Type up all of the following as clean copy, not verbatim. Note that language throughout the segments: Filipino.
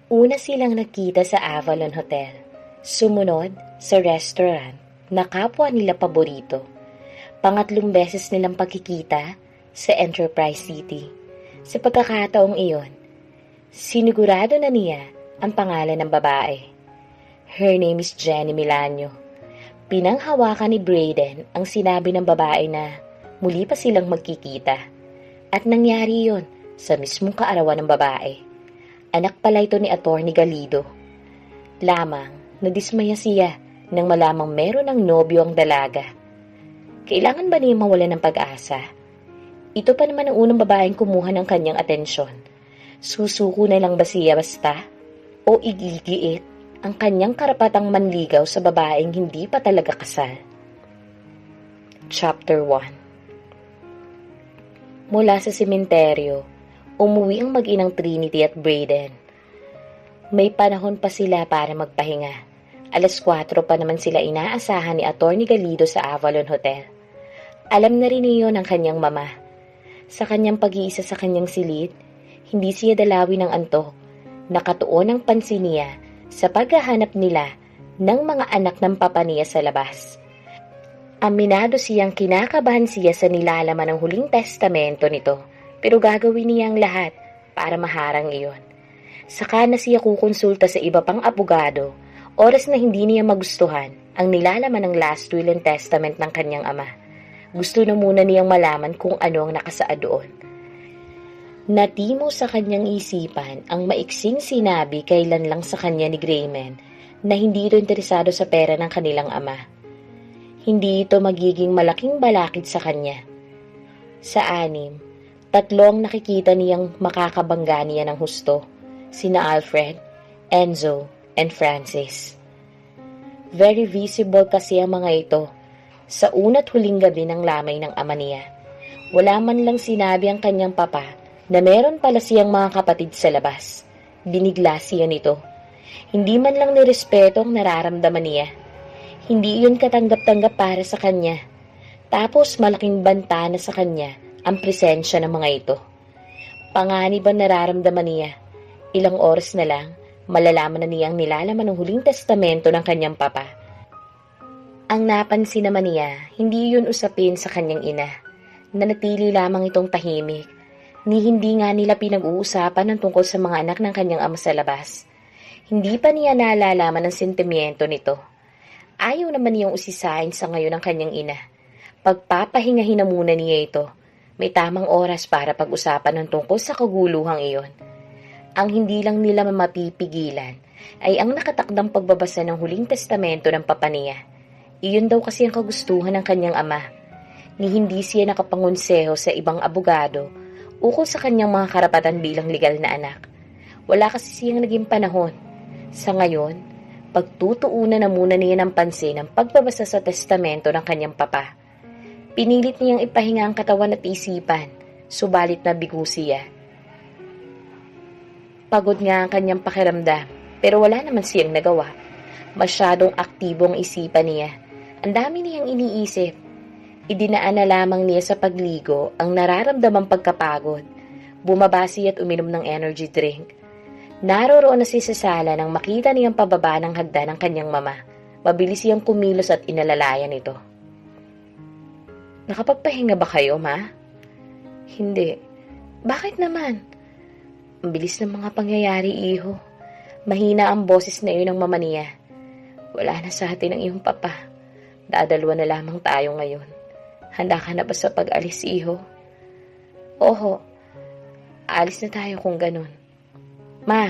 Una silang nagkita sa Avalon Hotel. Sumunod sa restaurant na kapwa nila paborito. Pangatlong beses nilang pagkikita sa Enterprise City. Sa pagkakataong iyon, sinigurado na niya ang pangalan ng babae. Her name is Jenny Milanio. Pinanghawakan ni Brayden ang sinabi ng babae na muli pa silang magkikita. At nangyari yon sa mismong kaarawan ng babae. Anak pala ito ni Atty. Galido. Lamang nadismaya siya nang malamang meron ng nobyo ang dalaga. Kailangan ba niya mawala ng pag-asa? Ito pa naman ang unang babaeng kumuha ng kanyang atensyon. Susuko na lang ba siya basta? O igigiit ang kanyang karapatang manligaw sa babaeng hindi pa talaga kasal? Chapter 1. Mula sa sementeryo, umuwi ang mag-inang Trinity at Brayden. May panahon pa sila para magpahinga. 4:00 pa naman sila inaasahan ni Atty. Galido sa Avalon Hotel. Alam na rin niyo ng kanyang mama. Sa kanyang pag-iisa sa kanyang silid, hindi siya dalawi ng antok. Nakatuon ang pansin niya sa paghahanap nila ng mga anak ng papa niya sa labas. Aminado siyang kinakabahan siya sa nilalaman ng huling testamento nito, pero gagawin niya ang lahat para maharang iyon. Saka na siya kukonsulta sa iba pang abogado, oras na hindi niya magustuhan ang nilalaman ng last will and testament ng kanyang ama. Gusto na muna niyang malaman kung ano ang nakasaad doon. Natimo sa kanyang isipan ang maiksing sinabi kailan lang sa kanya ni Grayman na hindi ito interesado sa pera ng kanilang ama. Hindi ito magiging malaking balakid sa kanya. Sa 6, 3 ang nakikita niyang makakabangga niya ng husto, sina Alfred, Enzo, and Francis. Very visible kasi ang mga ito sa una't huling gabi ng lamay ng ama niya. Wala man lang sinabi ang kanyang papa na meron pala siyang mga kapatid sa labas. Binigla siya nito. Hindi man lang nirespeto ang nararamdaman niya. Hindi iyon katanggap-tanggap para sa kanya. Tapos malaking banta na sa kanya ang presensya ng mga ito. Panganib ang nararamdaman niya. Ilang oras na lang, malalaman na niya ang nilalaman ng huling testamento ng kanyang papa. Ang napansin naman niya, hindi yun usapin sa kanyang ina. Nanatili lamang itong tahimik. Ni hindi nga nila pinag-uusapan ng tungkol sa mga anak ng kanyang ama sa labas. Hindi pa niya naalalaman ang sentimiento nito. Ayaw naman niyang usisahin sa ngayon ng kanyang ina. Pagpapahingahin na muna niya ito. May tamang oras para pag-usapan ng tungkol sa kaguluhang iyon. Ang hindi lang nila mapipigilan ay ang nakatakdang pagbabasa ng huling testamento ng papa niya. Iyon daw kasi ang kagustuhan ng kanyang ama. Ni hindi siya nakapangonseho sa ibang abogado ukol sa kanyang mga karapatan bilang legal na anak. Wala kasi siyang naging panahon. Sa ngayon, pagtutuunan na muna niya ng pansin ang pagbabasa sa testamento ng kanyang papa. Pinilit niyang ipahinga ang katawan at isipan, subalit nabigo siya. Pagod nga ang kanyang pakiramdam, pero wala naman siyang nagawa. Masyadong aktibo ang isipan niya. Ang dami niyang iniisip. Idinaan na lamang niya sa pagligo ang nararamdamang pagkapagod. Bumaba siya at uminom ng energy drink. Naroroon na si sa sala nang makita niyang pababa ng hagdan ng kanyang mama. Mabilis siyang kumilos at inalalayan ito. Nakapagpahinga ba kayo, ma? Hindi. Bakit naman? Ang bilis ng mga pangyayari, iho. Mahina ang boses na iyon ng mama niya. Wala na sa atin ang iyong papa. Dadalwa na lamang tayo ngayon. Handa ka na ba sa pag-alis, iho? Oho. Alis na tayo kung ganun. Ma,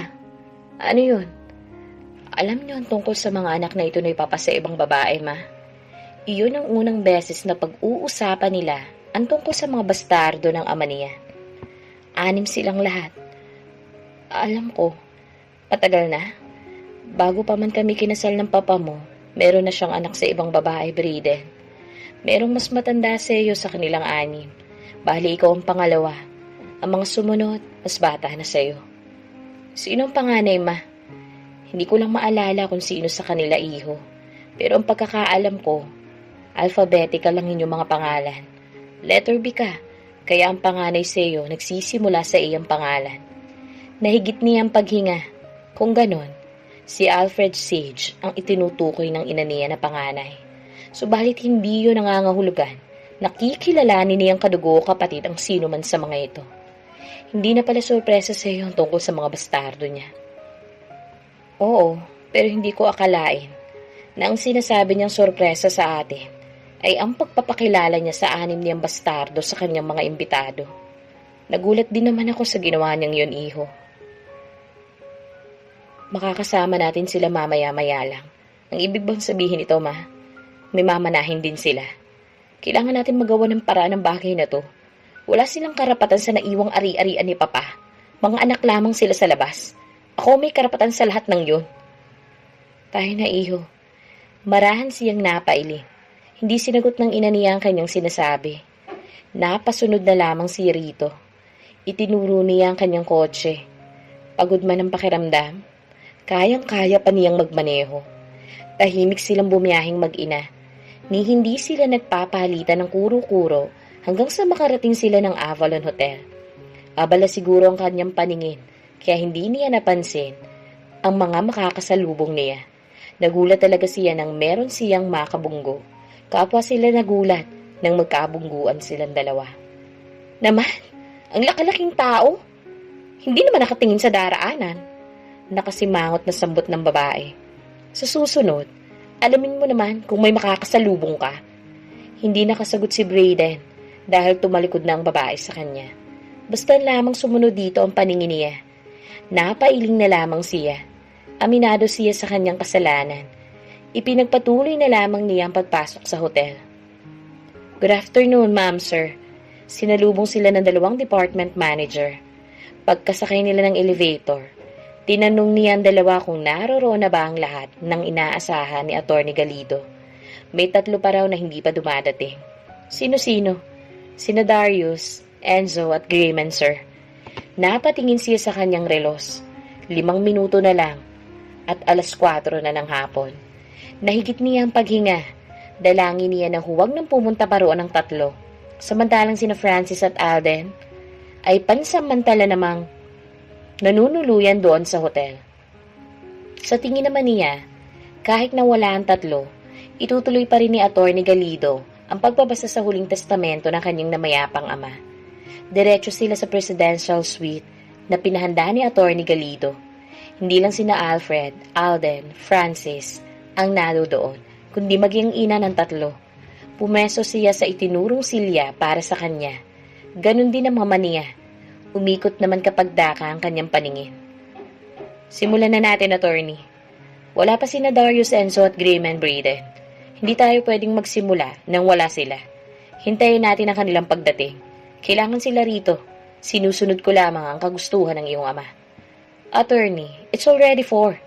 ano yun? Alam niyo ang tungkol sa mga anak na ito na ipapa sa ibang babae, ma? Iyon ang unang beses na pag-uusapan nila ang tungkol sa mga bastardo ng ama niya. 6 silang lahat. Alam ko, matagal na. Bago pa man kami kinasal ng papa mo, meron na siyang anak sa ibang babae, Brayden. Merong mas matanda sa iyo sa kanilang 6. Bali, ikaw ang pangalawa. Ang mga sumunod, mas bata na sa iyo. Sino ang panganay, ma? Hindi ko lang maalala kung sino sa kanila, iho. Pero ang pagkakaalam ko, alphabetical lang inyong mga pangalan. Letter B ka, kaya ang panganay sa iyo nagsisimula sa iyong pangalan. Nahigit niyang paghinga. Kung ganon, si Alfred Sage ang itinutukoy ng ina niya na panganay. Subalit hindi yun nangangahulugan. Nakikilalanin niyang kadugo o kapatid ang sino man sa mga ito. Hindi na pala sorpresa sa iyo tungkol sa mga bastardo niya. Oo, pero hindi ko akalain na ang sinasabi niyang sorpresa sa atin ay ang pagpapakilala niya sa 6 niyang bastardo sa kanyang mga imbitado. Nagulat din naman ako sa ginawa niyang yun, iho. Makakasama natin sila mamaya-maya lang. Ang ibig bang sabihin ito, ma? May mamanahin din sila. Kailangan natin magawa ng paraan ng bagay na to. Wala silang karapatan sa naiwang ari-arian ni Papa. Mga anak lamang sila sa labas. Ako may karapatan sa lahat ng yun. Tayo na, iho. Marahan siyang napailing. Hindi sinagot ng ina niya ang kanyang sinasabi. Napasunod na lamang si Rito. Itinuro niya ang kanyang kotse. Pagod man ang pakiramdam, kayang-kaya pa niyang magmaneho. Tahimik silang bumiyahing mag-ina. Ni hindi sila nagpapalitan ng kuro-kuro hanggang sa makarating sila ng Avalon Hotel. Abala siguro ang kanyang paningin, kaya hindi niya napansin ang mga makakasalubong niya. Nagulat talaga siya nang meron siyang makabunggo. Kapwa sila nagulat nang magkabungguan silang dalawa. Naman, ang laki-laking tao. Hindi naman nakatingin sa daraanan. Nakasimangot na sambot ng babae. Sa susunod, alamin mo naman kung may makakasalubong ka. Hindi nakasagot si Brayden dahil tumalikod na ang babae sa kanya. Basta lamang sumunod dito ang paningin niya. Napailing na lamang siya. Aminado siya sa kanyang kasalanan. Ipinagpatuloy na lamang niya ang pagpasok sa hotel. Good afternoon, ma'am, sir. Sinalubong sila ng 2 department manager. Pagkasakay nila ng elevator, tinanong niya ang dalawa kung naroroon na ba ang lahat ng inaasahan ni Atty. Galido. May 3 pa raw na hindi pa dumadating. Sino-sino? Sina Darius, Enzo at Grayman, sir. Napatingin siya sa kanyang relos. 5 minuto na lang at 4:00 na ng hapon. Nahigit niya ang paghinga. Dalangin niya na huwag nang pumunta pa roon ang 3. Samantalang sina Francis at Alden ay pansamantala namang nanunuluyan doon sa hotel. Sa tingin naman niya, kahit na wala ang 3, itutuloy pa rin ni Atty. Galido ang pagbabasa sa huling testamento ng kanyang namayapang ama. Diretso sila sa presidential suite na pinahanda ni Atty. Galido. Hindi lang sina Alfred, Alden, Francis ang nadoon, kundi maging ina ng 3. Pumeso siya sa itinurong silya para sa kanya. Ganon din ang mama niya. Umikot naman kapag daka ang kanyang paningin. Simulan na natin, attorney. Wala pa sina Darius, Enzo at Grayman Brayden. Hindi tayo pwedeng magsimula nang wala sila. Hintayin natin ang kanilang pagdating. Kailangan sila rito. Sinusunod ko lamang ang kagustuhan ng iyong ama. Attorney, it's already 4.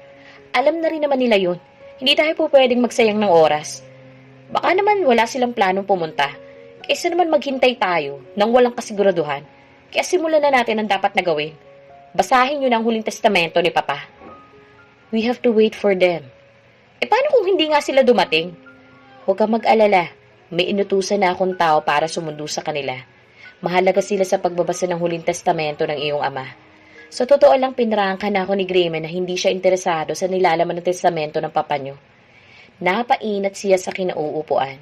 Alam na rin naman nila yun. Hindi tayo po pwedeng magsayang ng oras. Baka naman wala silang planong pumunta. Kaysa naman maghintay tayo nang walang kasiguraduhan. Kaya simulan na natin ang dapat na gawin. Basahin nyo na ang huling testamento ni Papa. We have to wait for them. Paano kung hindi nga sila dumating? Huwag kang mag-alala. May inutusan na akong tao para sumundo sa kanila. Mahalaga sila sa pagbabasa ng huling testamento ng iyong ama. Sa totoo lang, pinarangkan ako ni Grayman na hindi siya interesado sa nilalaman ng testamento ng papa niyo. Napainat siya sa kinauupuan.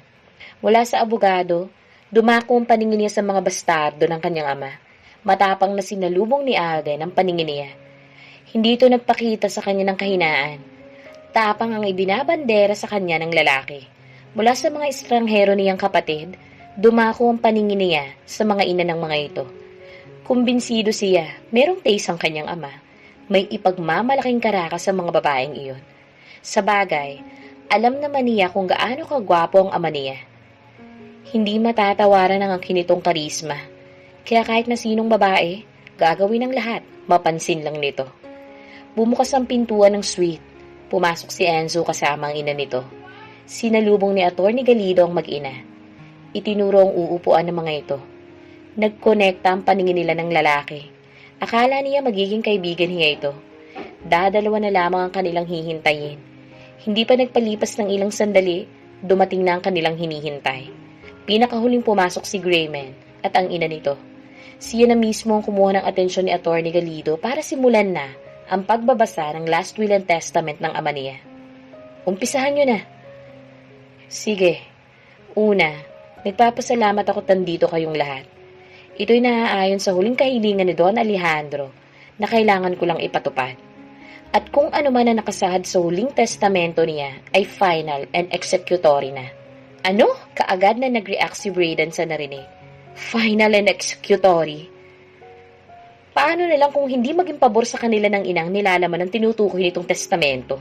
Mula sa abogado, dumako ang paningin niya sa mga bastardo ng kanyang ama. Matapang na sinalubong ni Alden ang paningin niya. Hindi ito nagpakita sa kanya ng kahinaan. Tapang ang ibinabandera sa kanya ng lalaki. Mula sa mga estranghero niyang kapatid, dumako ang paningin niya sa mga ina ng mga ito. Kumbinsido siya, merong taste ang kanyang ama. May ipagmamalaking karakas sa mga babaeng iyon. Sa bagay, alam naman niya kung gaano kagwapo ang ama niya. Hindi matatawaran ang kinitong karisma. Kaya kahit na sinong babae, gagawin ang lahat, mapansin lang nito. Bumukas ang pintuan ng suite. Pumasok si Enzo kasama ang ina nito. Sinalubong ni Atty. Galido ang mag-ina. Itinuro ang uupuan ng mga ito. Nagkonekta ang paningin nila ng lalaki. Akala niya magiging kaibigan niya ito. Dadalawa na lamang ang kanilang hihintayin. Hindi pa nagpalipas ng ilang sandali, dumating na ang kanilang hinihintay. Pinakahuling pumasok si Grayman at ang ina nito. Siya na mismo ang kumuha ng atensyon ni Atty. Galido para simulan na ang pagbabasa ng Last Will and Testament ng ama niya. Umpisahan nyo na. Sige. Una, nagpapasalamat ako tandito kayong lahat. Ito'y naaayon sa huling kahilingan ni Don Alejandro na kailangan ko lang ipatupad. At kung ano man na nakasahad sa huling testamento niya ay final and executory na. Ano? Kaagad na nag-react si Brayden sa narinig. Final and executory? Paano na lang kung hindi maging pabor sa kanila ng inang nilalaman ng tinutukoy nitong testamento?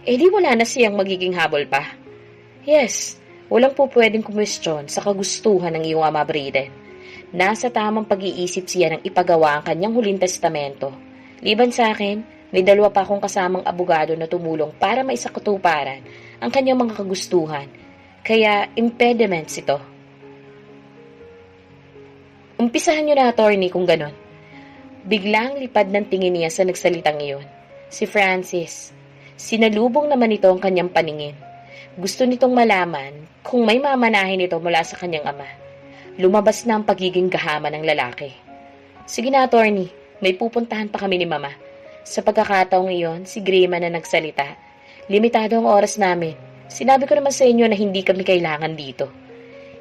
Eh di wala na siyang magiging habol pa. Yes, walang po pwedeng kumwestiyon sa kagustuhan ng iyong ama Brayden. Nasa tamang pag-iisip siya ng ipagawa ang kanyang huling testamento. Liban sa akin, may 2 pa akong kasamang abogado na tumulong para maisakatuparan ang kanyang mga kagustuhan. Kaya impediments ito. Umpisahan nyo na, attorney, kung ganon. Biglang lipad ng tingin niya sa nagsalitang iyon. Si Francis. Sinalubong naman ito ang kanyang paningin. Gusto nitong malaman kung may mamanahin ito mula sa kanyang ama. Lumabas na ang pagiging gahama ng lalaki. Sige na, attorney. May pupuntahan pa kami ni mama. Sa pagkakataong iyon, si Grayman na nagsalita. Limitado ang oras namin. Sinabi ko naman sa inyo na hindi kami kailangan dito.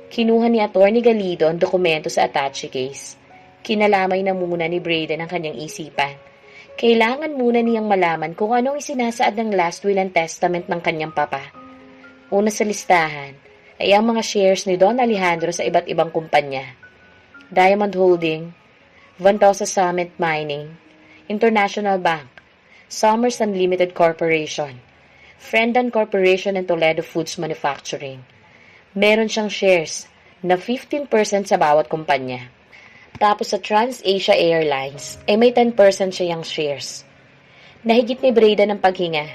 Kinuha ni Atty. Galido ang dokumento sa attache case. Kinalamay na muna ni Brayden ang kanyang isipan. Kailangan muna niyang malaman kung anong isinasaad ng Last Will and Testament ng kanyang papa. Una sa listahan ay ang mga shares ni Don Alejandro sa iba't ibang kumpanya. Diamond Holding, Ventosa Summit Mining, International Bank, Summers Unlimited Corporation, Frendan Corporation and Toledo Foods Manufacturing. Meron siyang shares na 15% sa bawat kumpanya. Tapos sa TransAsia Airlines ay may 10% siyang shares. Nahigit ni Brayden ang paghinga.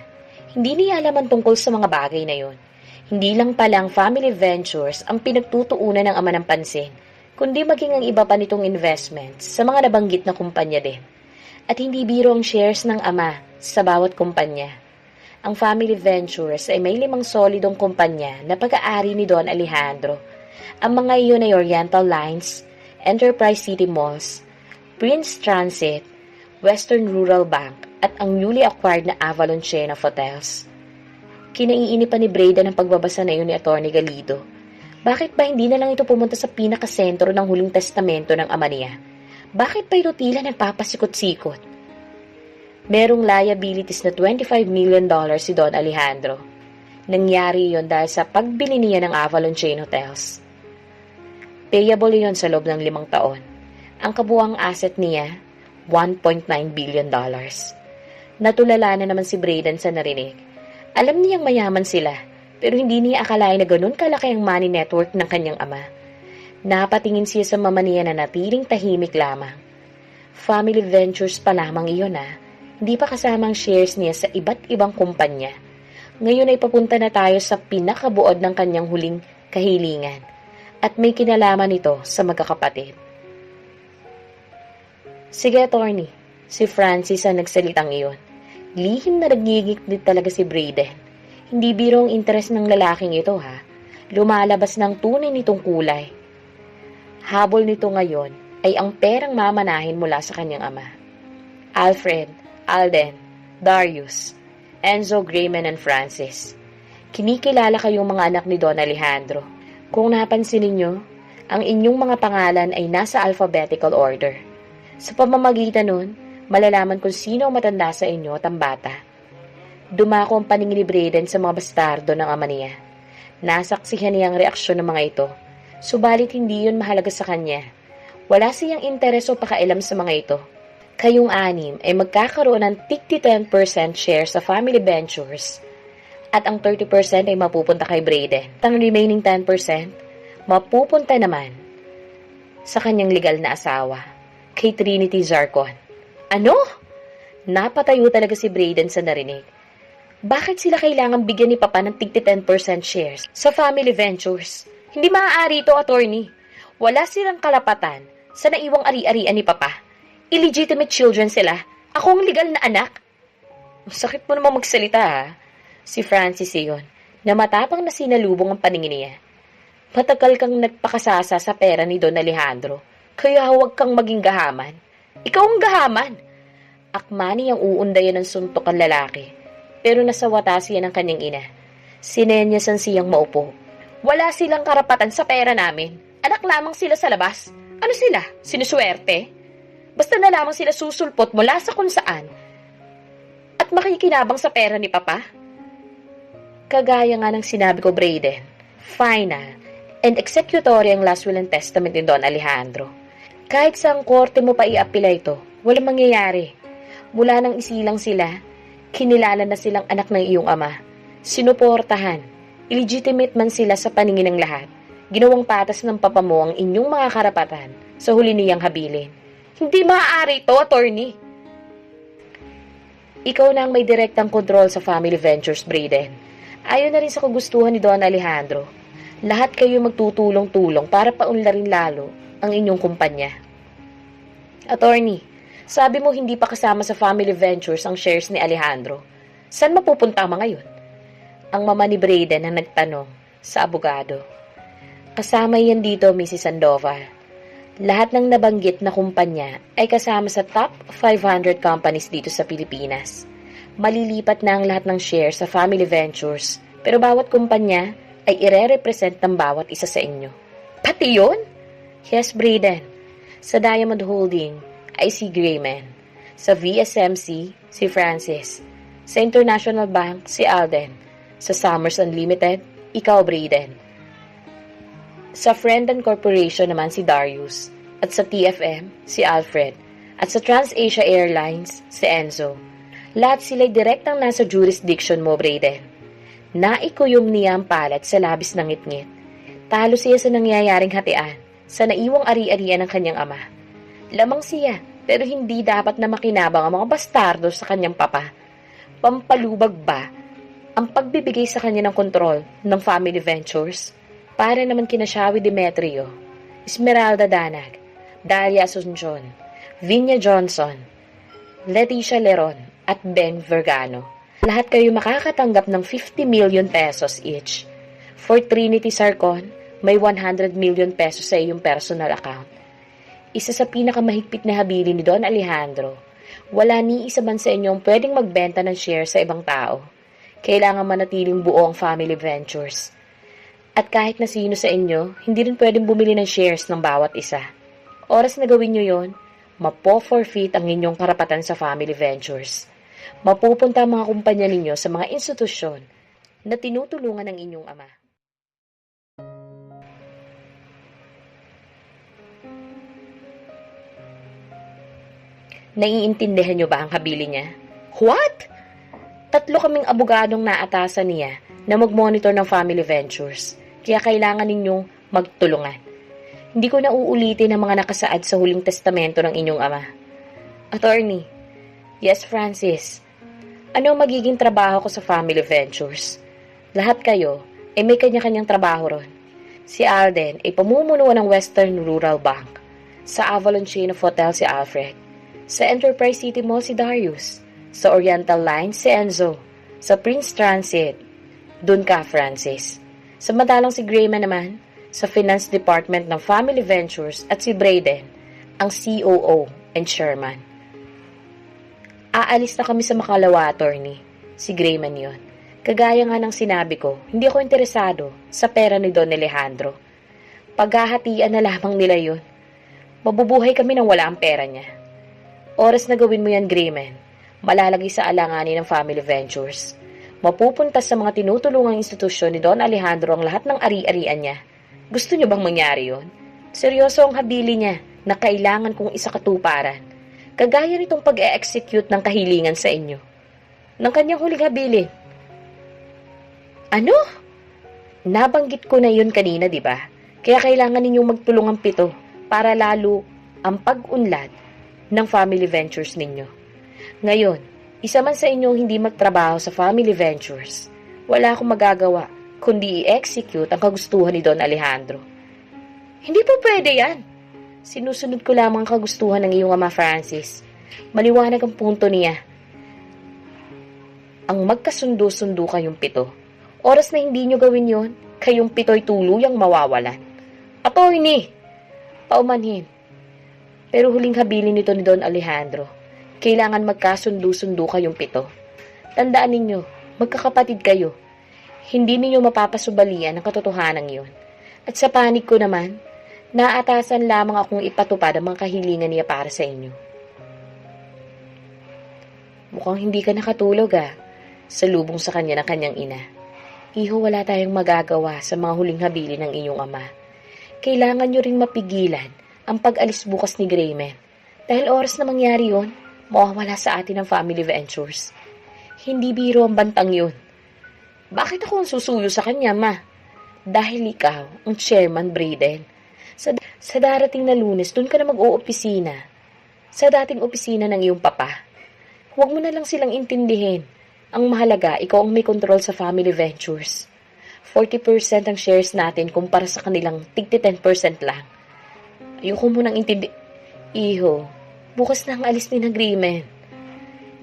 Hindi niya alam ang tungkol sa mga bagay na yon. Hindi lang palang family ventures ang pinagtutuunan ng ama ng pansin, kundi maging ang iba pa nitong investments sa mga nabanggit na kumpanya din. At hindi biro ang shares ng ama sa bawat kumpanya. Ang family ventures ay may 5 solidong kumpanya na pag-aari ni Don Alejandro. Ang mga iyon ay Oriental Lines, Enterprise City Malls, Prince Transit, Western Rural Bank at ang newly acquired na Avalon chain of hotels. Kinaiinipan ni Brayden ang pagbabasa na iyon ni Atty. Galido. Bakit ba hindi na lang ito pumunta sa pinakasentro ng huling testamento ng ama niya? Bakit pa ito tila nagpapasikot-sikot? Merong liabilities na $25 million si Don Alejandro. Nangyari iyon dahil sa pagbili niya ng Avalon chain hotels. Payable iyon sa loob ng 5 taon. Ang kabuang asset niya, $1.9 billion. Natulala na naman si Brayden sa narinig. Alam niyang mayaman sila, pero hindi niya akalain na ganun kalaki ang money network ng kanyang ama. Napatingin siya sa mama niya na natiling tahimik lamang. Family ventures pa lamang iyon Hindi pa kasama ang shares niya sa iba't ibang kumpanya. Ngayon ay papunta na tayo sa pinakabuod ng kanyang huling kahilingan. At may kinalaman ito sa magkakapatid. Sige, attorney. Si Francis ang nagsalitang iyon. Lihim na nagigiklit talaga si Brayden. Hindi biro ang interes ng lalaking ito Lumalabas ng tunay nitong kulay. Habol nito ngayon ay ang perang mamanahin mula sa kanyang ama. Alfred, Alden, Darius, Enzo, Grayman, and Francis. Kinikilala kayong mga anak ni Don Alejandro. Kung napansin ninyo, ang inyong mga pangalan ay nasa alphabetical order. Sa pamamagitan nun, malalaman kung sino ang matanda sa inyo at ang bata. Dumako ang paningin ni Brayden sa mga bastardo ng ama niya. Nasaksihan niya ang reaksyon ng mga ito, subalit hindi yun mahalaga sa kanya. Wala siyang interes o pakailam sa mga ito. Kayong 6 ay magkakaroon ng 10% share sa family ventures at ang 30% ay mapupunta kay Brayden. Ang remaining 10% mapupunta naman sa kanyang legal na asawa, kay Trinity Zarcon. Ano? Napatayo talaga si Brayden sa narinig. Bakit sila kailangan bigyan ni Papa ng 10% shares sa family ventures? Hindi maaari ito, attorney. Wala silang kalapatan sa naiwang ari-arian ni Papa. Illegitimate children sila. Ako ang legal na anak. Sakit mo naman magsalita Si Francis iyon, na matapang na sinalubong ang paningin niya. Matagal kang nagpakasasa sa pera ni Don Alejandro, kaya huwag kang maging gahaman. Ikaw ang gahaman. Akma niyang uundayan ng suntok ang lalaki. Pero nasa watas yan ang kanyang ina. Sinenyasan siyang maupo. Wala silang karapatan sa pera namin. Anak lamang sila sa labas. Ano sila? Sinuswerte? Basta na lamang sila susulpot mula sa kung saan. At makikinabang sa pera ni Papa? Kagaya nga ng sinabi ko, Brayden, final and executory ang last will and testament ni Don Alejandro. Kahit sa korte mo pa iapila ito, walang mangyayari. Mula nang isilang sila, kinilala na silang anak ng iyong ama. Sinuportahan, illegitimate man sila sa paningin ng lahat. Ginawang patas ng papa mo ang inyong mga karapatan sa huli niyang habilin. Hindi maaari ito, attorney. Ikaw na ang may direktang kontrol sa family ventures, Brayden. Ayon na rin sa kagustuhan ni Don Alejandro. Lahat kayo magtutulong-tulong para paunlarin lalo ang inyong kumpanya. Attorney, sabi mo hindi pa kasama sa family ventures ang shares ni Alejandro. Saan mapupunta ang mga yun? Ang mama ni Brayden ang nagtanong sa abogado. Kasama yan dito, Mrs. Sandoval. Lahat ng nabanggit na kumpanya ay kasama sa top 500 companies dito sa Pilipinas. Malilipat na ang lahat ng shares sa family ventures, pero bawat kumpanya ay ire-represent ng bawat isa sa inyo. Pati yun? Yes, Brayden. Sa Diamond Holding ay si Grayman. Sa VSMC, si Francis. Sa International Bank, si Alden. Sa Summers Unlimited, ikaw, Brayden. Sa Friend and Corporation naman si Darius. At sa TFM, si Alfred. At sa TransAsia Airlines, si Enzo. Lahat sila'y direktang nasa jurisdiction mo, Brayden. Naikuyom niya ang palad sa labis ng ngit-ngit. Talo siya sa nangyayaring hatian, sa naiwang ari-arian ng kanyang ama. Lamang siya, pero hindi dapat na makinabang ang mga bastardo sa kanyang papa. Pampalubag ba ang pagbibigay sa kanya ng kontrol ng family ventures? Para naman kina Shawi Demetrio, Esmeralda Danag, Dalia Asuncion, Vinya Johnson, Leticia Leron, at Ben Vergano. Lahat kayo makakatanggap ng 50 million pesos each. For Trinity Sarcon, may 100 million pesos sa iyong personal account. Isa sa pinakamahigpit na habilin ni Don Alejandro, wala ni isa man sa inyong pwedeng magbenta ng share sa ibang tao. Kailangan manatiling buo ang family ventures. At kahit na sino sa inyo, hindi rin pwedeng bumili ng shares ng bawat isa. Oras na gawin nyo yon, mapo-forfeit ang inyong karapatan sa family ventures. Mapupunta ang mga kumpanya ninyo sa mga institusyon na tinutulungan ng inyong ama. Naiintindihan nyo ba ang habili niya? What? 3 kaming abogadong naatasan niya na mag-monitor ng family ventures. Kaya kailangan ninyong magtulungan. Hindi ko na uulitin ang mga nakasaad sa huling testamento ng inyong ama. Attorney, yes, Francis. Ano ang magiging trabaho ko sa family ventures? Lahat kayo ay may kanya-kanyang trabaho ron. Si Alden ay pamumunuan ng Western Rural Bank. Sa Avalon Chain of Hotel si Alfred. Sa Enterprise City Mall si Darius. Sa Oriental Line si Enzo. Sa Prince Transit, dun ka, Francis. Samantalang si Grayman naman, sa Finance Department ng Family Ventures at si Brayden, ang COO and Chairman. Aalis na kami sa Makalawa, attorney. Si Grayman yon. Kagaya nga ng sinabi ko, hindi ako interesado sa pera ni Don Alejandro. Paghahatian na lamang nila yun. Mabubuhay kami nang wala ang pera niya. Oras na gawin mo yan, Grayman. Malalagay sa alanganin ng Family Ventures. Mapupunta sa mga tinutulungang institusyon ni Don Alejandro ang lahat ng ari-arian niya. Gusto niyo bang mangyari yon? Seryoso ang habili niya na kailangan kong isakatuparan. Kagaya nitong pag-e-execute ng kahilingan sa inyo. Ng kanyang huling habilin. Ano? Nabanggit ko na yun kanina, di ba? Kaya kailangan ninyong magtulungang 7 para lalo ang pag-unlad ng family ventures ninyo. Ngayon, isa man sa inyong hindi magtrabaho sa family ventures, wala akong magagawa kundi i-execute ang kagustuhan ni Don Alejandro. Hindi po pwede yan. Sinusunod ko lamang ang kagustuhan ng iyong ama, Francis. Maliwanag ang punto niya. Ang magkasundo-sundo kayong 7. Oras na hindi nyo gawin yon, kayong 7'y tuluyang mawawalan. Attorney! Paumanhin. Pero huling habilin nito ni Don Alejandro. Kailangan magkasundo-sundo kayong 7. Tandaan ninyo, magkakapatid kayo. Hindi ninyo mapapasubalian ang katotohanan yun. At sa panig ko naman, naatasan lamang akong ipatupad ang mga kahilingan niya para sa inyo. Mukhang hindi ka nakatulog salubong sa kanya ng kanyang ina. Iho, wala tayong magagawa sa mga huling habilin ng inyong ama. Kailangan nyo ring mapigilan ang pag-alis bukas ni Grayman. Dahil oras na mangyari yon, mawawala sa atin ang family ventures. Hindi biro ang bantang yun. Bakit ako ang susuyo sa kanya, ma? Dahil ikaw, ang chairman, Brayden. Sa darating na Lunes, dun ka na mag-oopisina. Sa dating opisina ng iyong papa. Huwag mo na lang silang intindihin. Ang mahalaga, ikaw ang may control sa family ventures. 40% ang shares natin kumpara sa kanilang tigti 10% lang. Ayoko mo nang Iho, bukas na ang alis ni Grayman.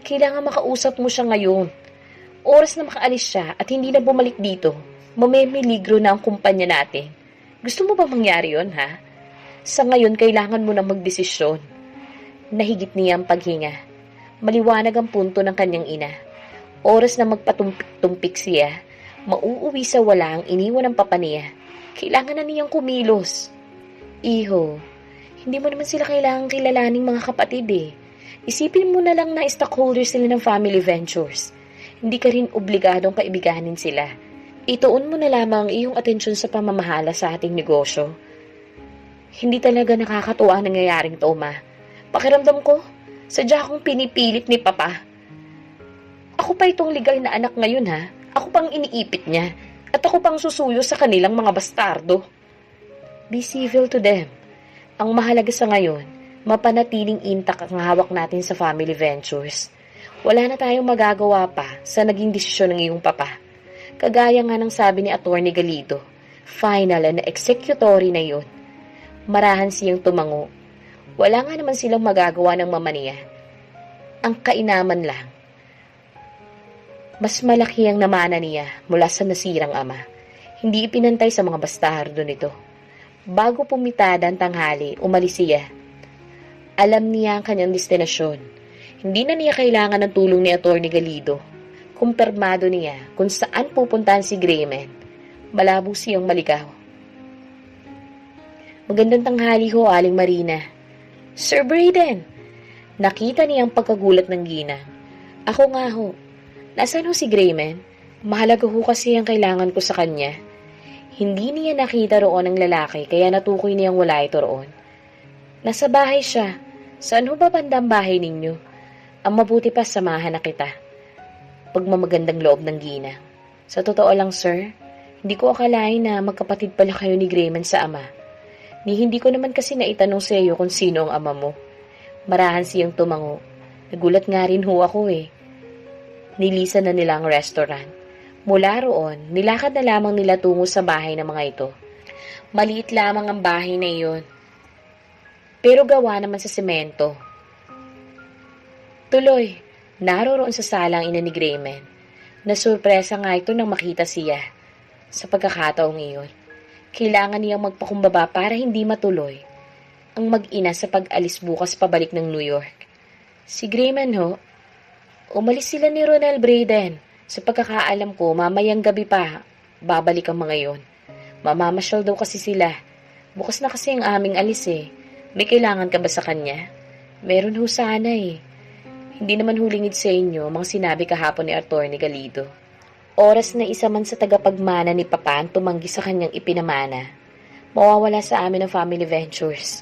Kailangan makausap mo siya ngayon. Oras na makaalis siya at hindi na bumalik dito, mamimiligro na ang kumpanya natin. Gusto mo ba mangyari yon, ha? Sa ngayon, kailangan mo na magdesisyon. Nahigit niya ang paghinga. Maliwanag ang punto ng kanyang ina. Oras na magpatumpik-tumpik siya, mauuwi sa wala ang iniwan ng papa niya. Kailangan na niyang kumilos. Iho, hindi mo naman sila kailangang kilalaning mga kapatid Isipin mo na lang na stockholder sila ng family ventures. Hindi ka rin obligadong kaibiganin sila. Ituon mo na lamang ang iyong atensyon sa pamamahala sa ating negosyo. Hindi talaga nakakatuwa ang nangyayaring to, ma. Pakiramdam ko, sadya akong pinipilit ni papa. Ako pa itong legal na anak ngayon, ha? Ako pang iniipit niya. At ako pang susuyo sa kanilang mga bastardo. Be civil to them. Ang mahalaga sa ngayon, mapanatiling intact ang hawak natin sa family ventures. Wala na tayong magagawa pa sa naging desisyon ng iyong papa. Kagaya nga ng sabi ni Atty. Galido, final and executory na yun. Marahan siyang tumango. Wala nga naman silang magagawa ng mama niya. Ang kainaman lang. Mas malaki ang namana niya mula sa nasirang ama. Hindi ipinantay sa mga bastardo nito. Bago pumitada ang tanghali, umalis siya. Alam niya ang kanyang destinasyon. Hindi na niya kailangan ng tulong ni Atty. Galido. Kumpirmado niya kung saan pupuntahan si Grayman. Malabo siyang maligaw. Magandang tanghali ho, Aling Marina. Sir Brayden! Nakita niya ang pagkagulat ng ginang. Ako nga ho. Nasaan ho si Grayman? Mahalaga ho kasi ang kailangan ko sa kanya. Hindi niya nakita roon ang lalaki kaya natukoy niyang wala ito roon. Nasa bahay siya. Saan ho ba banda ang bahay ninyo? Ang mabuti pa samahan na kita. Pagmamagandang loob ng ginang. Sa totoo lang, sir, hindi ko akalain na magkapatid pala kayo ni Grayman sa ama. Ni hindi ko naman kasi naitanong sa iyo kung sino ang ama mo. Marahan siyang tumango. Nagulat nga rin ho ako Nilisan na nila ang restaurant. Mula roon, nilakad na lamang nila tungo sa bahay ng mga ito. Maliit lamang ang bahay na iyon. Pero gawa naman sa semento. Tuloy, naroroon sa sala ang ina ni Grayman. Nasurpresa nga ito nang makita siya. Sa pagkakataong iyon, kailangan niyang magpakumbaba para hindi matuloy ang mag-ina sa pag-alis bukas pabalik ng New York. Si Grayman ho, umalis sila ni Ronel Brayden. Sa pagkakaalam ko, mamayang gabi pa, babalik ang mga yon. Mamamasyal daw kasi sila. Bukas na kasi ang aming alis May kailangan ka ba sa kanya? Meron ho sana Hindi naman hulingid sa inyo mga sinabi kahapon ni Atty. Galido. Oras na isa man sa tagapagmana ni Papa ang tumanggi sa kanyang ipinamana. Mawawala sa amin ang family ventures.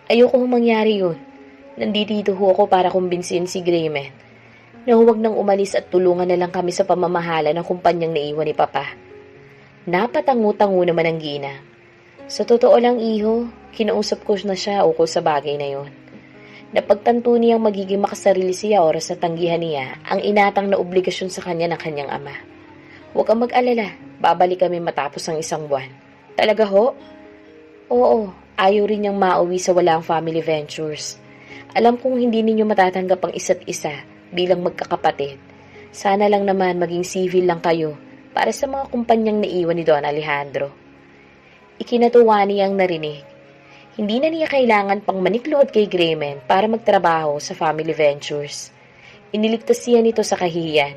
Ayoko mangyari yun. Nandito ho ako para kumbinsin si Grayman na huwag nang umalis at tulungan na lang kami sa pamamahala ng kumpanyang naiwan ni Papa. Napatango-tango naman ang gina. Sa totoo lang, iho, kinausap ko na siya ukol sa bagay na yon. Napagtanto niyang magiging makasarili siya oras na tanggihan niya ang inatang na obligasyon sa kanya ng kanyang ama. Huwag kang mag-alala, babalik kami matapos ang 1 buwan. Talaga ho? Oo, ayaw rin niyang mauwi sa walang family ventures. Alam kong hindi ninyo matatanggap ang isa't isa bilang magkakapatid. Sana lang naman maging civil lang kayo para sa mga kumpanyang naiwan ni Don Alejandro. Ikinatuwa niyang narinig. Hindi na niya kailangan pang manikluhod kay Grayman para magtrabaho sa family ventures. Iniligtas siya nito sa kahihiyan.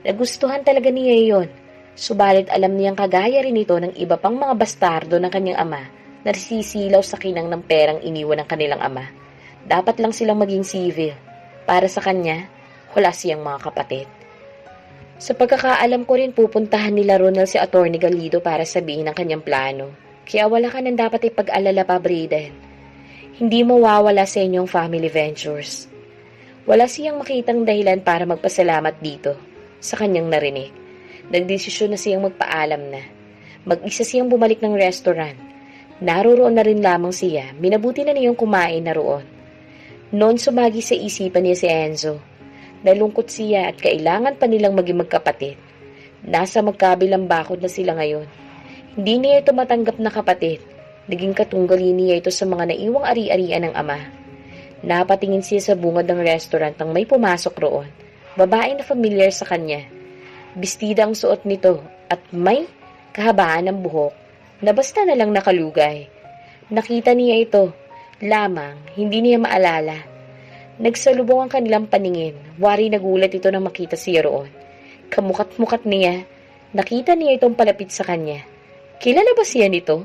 Nagustuhan talaga niya iyon. Subalit alam niyang kagaya rin ito ng iba pang mga bastardo ng kanyang ama na sisilaw sa kinang ng perang iniwan ng kanilang ama. Dapat lang silang maging civil. Para sa kanya, wala siyang mga kapatid. Sa pagkakaalam ko rin pupuntahan nila Ronald si Atty. Galido para sabihin ang kanyang plano. Kaya wala ka nang dapat ipag-alala pa, Braden. Hindi mawawala sa inyong family ventures. Wala siyang makitang dahilan para magpasalamat dito sa kanyang narinig. Nagdesisyon na siyang magpaalam na. Mag-isa siyang bumalik ng restaurant. Naroroon na rin lamang siya. Minabuti na niyang kumain na roon. Noon sumagi sa isipan niya si Enzo. Nalungkot siya at kailangan pa nilang maging magkapatid. Nasa magkabilang bakod na sila ngayon. Hindi niya ito matanggap na kapatid. Naging katunggali niya ito sa mga naiwang ari-arian ng ama. Napatingin siya sa bungad ng restaurant nang may pumasok roon. Babae na familiar sa kanya. Bestida ang suot nito at may kahabaan ng buhok na basta na lang nakalugay. Nakita niya ito. Lamang, hindi niya maalala. Nagsalubong ang kanilang paningin. Wari nagulat ito nang makita siya roon. Kamukat-mukat niya. Nakita niya itong palapit sa kanya. Kilala ba siya nito?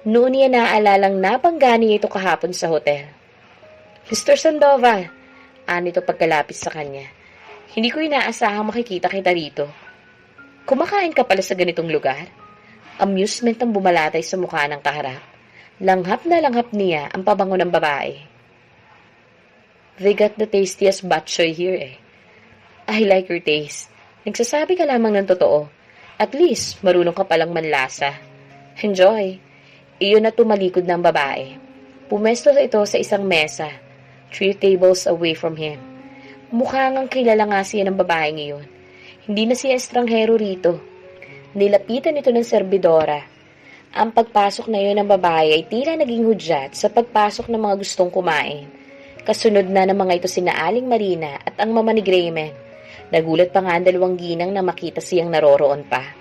Noon niya naalalang nabangga niya ito kahapon sa hotel. Mr. Sandoval, anito pagkalapit sa kanya. Hindi ko inaasahang makikita kita rito. Kumakain ka pala sa ganitong lugar? Amusement ang bumalatay sa mukha ng kaharap. Langhap na langhap niya ang pabango ng babae. They got the tastiest bok choy here eh. I like your taste. Nagsasabi ka lamang ng totoo. At least, marunong ka palang manlasa. Enjoy. Iyon na tumalikod ng babae. Pumesto ito sa isang mesa, 3 tables away from him. Mukha ngang kilala nga siya ng babae ngayon. Hindi na siya estranghero rito. Nilapitan ito ng serbidora. Ang pagpasok na yun ng babae ay tila naging hudyat sa pagpasok ng mga gustong kumain. Kasunod na ng mga ito sina Aling Marina at ang mama ni Grayman. Nagulat pa nga ang dalawang ginang na makita siyang naroroon pa.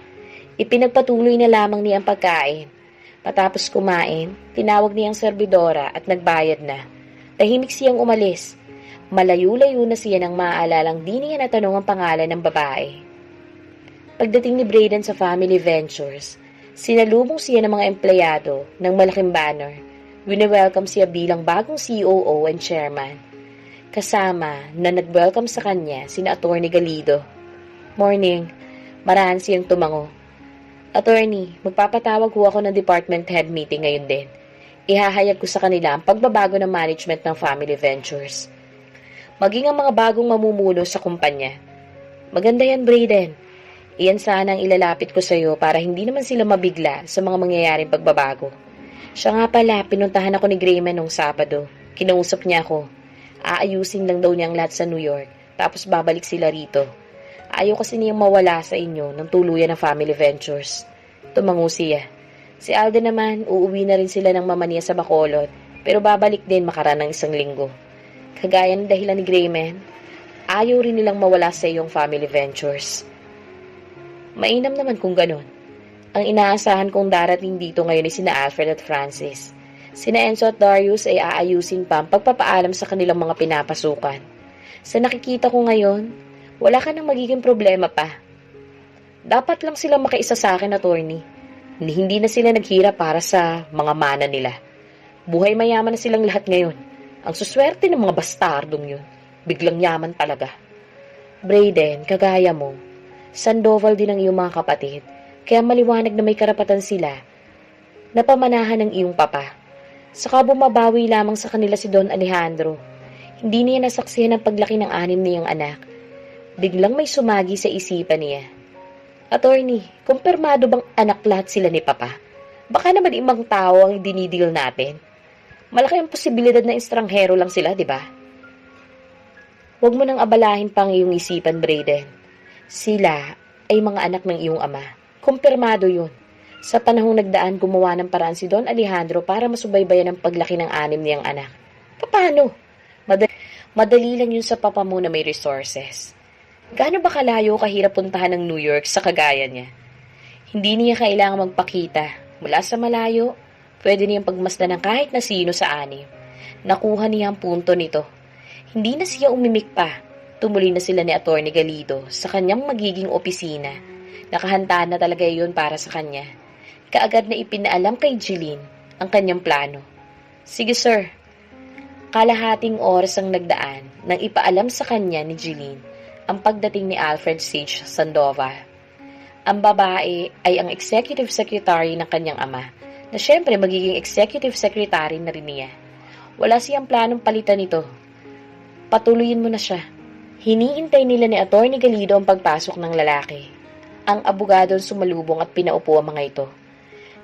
Ipinagpatuloy na lamang niya ang pagkain. Patapos kumain, tinawag niya ang serbidora at nagbayad na. Tahimik siyang umalis. Malayo-layo na siya nang maaalalang di niya natanong ang pangalan ng babae. Pagdating ni Braden sa Family Ventures, sinalubong siya ng mga empleyado ng malaking banner. Wini-welcome siya bilang bagong COO and chairman. Kasama na nag-welcome sa kanya sina Atty. Galido. Morning, marahan siyang tumango. Attorney, magpapatawag ho ako ng department head meeting ngayon din. Ihahayag ko sa kanila ang pagbabago ng management ng Family Ventures. Maging ang mga bagong mamumuno sa kumpanya. Maganda yan, Braden. Iyan sana ang ilalapit ko sa iyo para hindi naman sila mabigla sa mga mangyayaring pagbabago. Siya nga pala, pinuntahan ako ni Grayman nung Sabado. Kinausap niya ako. Aayusin lang daw niya ang lahat sa New York, tapos babalik sila rito. Ayaw kasi niyang mawala sa inyo ng tuluyan ng Family Ventures. Tumango siya. Si Alden naman, uuwi na rin sila ng mama niya sa Bacolod, pero babalik din makaraan ng 1 linggo. Kagaya ng dahilan ni Grayman, ayaw rin nilang mawala sa iyong Family Ventures. Mainam naman kung ganon. Ang inaasahan kong darating dito ngayon ay sina Alfred at Francis. Sina Enzo at Darius ay aayusin pa ang pagpapaalam sa kanilang mga pinapasukan. Sa nakikita ko ngayon, wala ka nang magiging problema pa. Dapat lang sila makiisa sa akin, attorney. Hindi na sila naghirap para sa mga mana nila. Buhay mayaman na silang lahat ngayon. Ang suswerte ng mga bastardong yun. Biglang yaman talaga. Braden, kagaya mo, Sandoval din ang iyong mga kapatid. Kaya maliwanag na may karapatan sila na pamanahan ng iyong papa. Saka bumabawi lamang sa kanila si Don Alejandro. Hindi niya nasaksihan ang paglaki ng 6 niyang anak. Biglang may sumagi sa isipan niya. Attorney, kumpirmado bang anak lahat sila ni papa? Baka naman ibang tao ang dinidil natin. Malaki ang posibilidad na estranghero lang sila, di ba? Huwag mo nang abalahin pang iyong isipan, Braden. Sila ay mga anak ng iyong ama. Kumpirmado yun. Sa panahong nagdaan, gumawa ng paraan si Don Alejandro para masubaybayan ang paglaki ng 6 niyang anak. Paano? Madali lang yun sa papa mo na may resources. Gaano ba kalayo kahirap puntahan ng New York sa kagaya niya? Hindi niya kailangang magpakita. Mula sa malayo, Pwede niyang pagmasdan ng kahit na sino sa anim. Nakuha niya ang punto nito. Hindi na siya umimik pa. Tumuloy na sila ni Atty. Galido sa kanyang magiging opisina. Nakahanda na talaga yun para sa kanya. Kaagad na ipinaalam kay Jeline ang kanyang plano. Sige sir. Kalahating oras ang nagdaan nang ipaalam sa kanya ni Jeline ang pagdating ni Alfred Sage Sandoval. Ang babae ay ang executive secretary ng kanyang ama, na syempre magiging executive secretary na rin niya. Wala siyang planong palitan ito. Patuloyin mo na siya. Hiniintay nila ni Atty. Galido ang pagpasok ng lalaki. Ang abogadong sumalubong at pinaupo ang mga ito.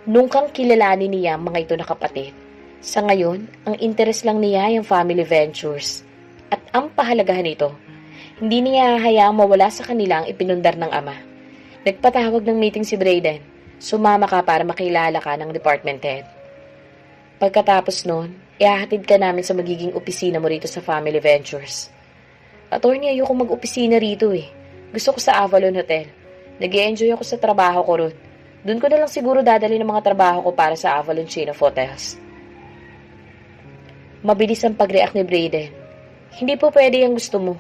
Nung kang kilalanin niya ang mga ito na kapatid. Sa ngayon, ang interes lang niya ay ang family ventures. At ang pahalagahan nito, hindi niya hayaang mawala sa kanila ang ipinundar ng ama. Nagpatawag ng meeting si Brayden. Sumama ka para makilala ka ng department head. Pagkatapos nun, ihahatid ka namin sa magiging opisina mo rito sa Family Ventures. Attorney, ayoko mag-opisina rito eh. Gusto ko sa Avalon Hotel. Nag-e-enjoy ako sa trabaho ko ron. Doon ko na lang siguro dadali ng mga trabaho ko para sa Avalon Chain of Hotels. Mabilis ang pag-react ni Brayden. Hindi po pwede yung gusto mo.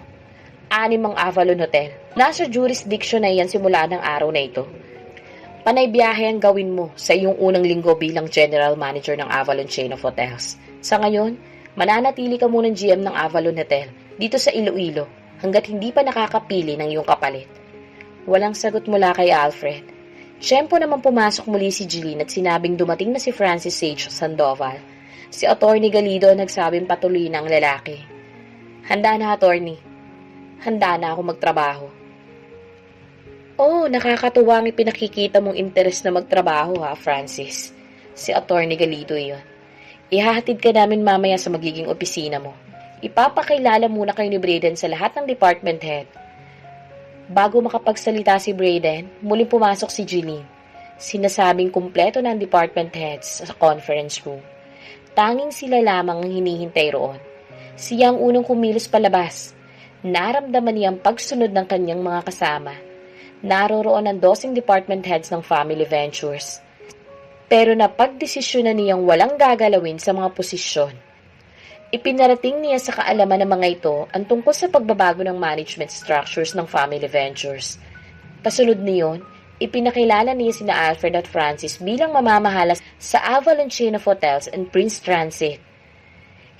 6 ang Avalon Hotel. Nasa jurisdiction na iyan simula ng araw na ito. Panay biyahe ang gawin mo sa iyong unang linggo bilang General Manager ng Avalon Chain of Hotels. Sa ngayon, mananatili ka munang GM ng Avalon Hotel dito sa Iloilo hanggat hindi pa nakakapili ng iyong kapalit. Walang sagot mula kay Alfred. Tiyempo naman pumasok muli si Jeline at sinabing dumating na si Francis Sage Sandoval. Si Atty. Galido nagsabing patuloy ng lalaki. Handa na, attorney. Handa na ako magtrabaho. Oh, nakakatuwa ang ipinakikita mong interes na magtrabaho ha, Francis. Si Atty. Galido yun. Ihahatid ka namin mamaya sa magiging opisina mo. Ipapakilala muna kayo ni Brayden sa lahat ng department head. Bago makapagsalita si Brayden, muling pumasok si Jeline. Sinasabing kumpleto na ang department heads sa conference room. Tanging sila lamang ang hinihintay roon. Siya ang unang kumilos palabas. Naramdaman niya ang pagsunod ng kanyang mga kasama. Naroroon ang 12 department heads ng Family Ventures. Pero napagdesisyonan niyang walang gagalawin sa mga posisyon. Ipinarating niya sa kaalaman ng mga ito ang tungkol sa pagbabago ng management structures ng Family Ventures. Kasunod niyon, ipinakilala niya sina Alfred at Francis bilang mamamahala sa Avalon Chain of Hotels and Prince Transit.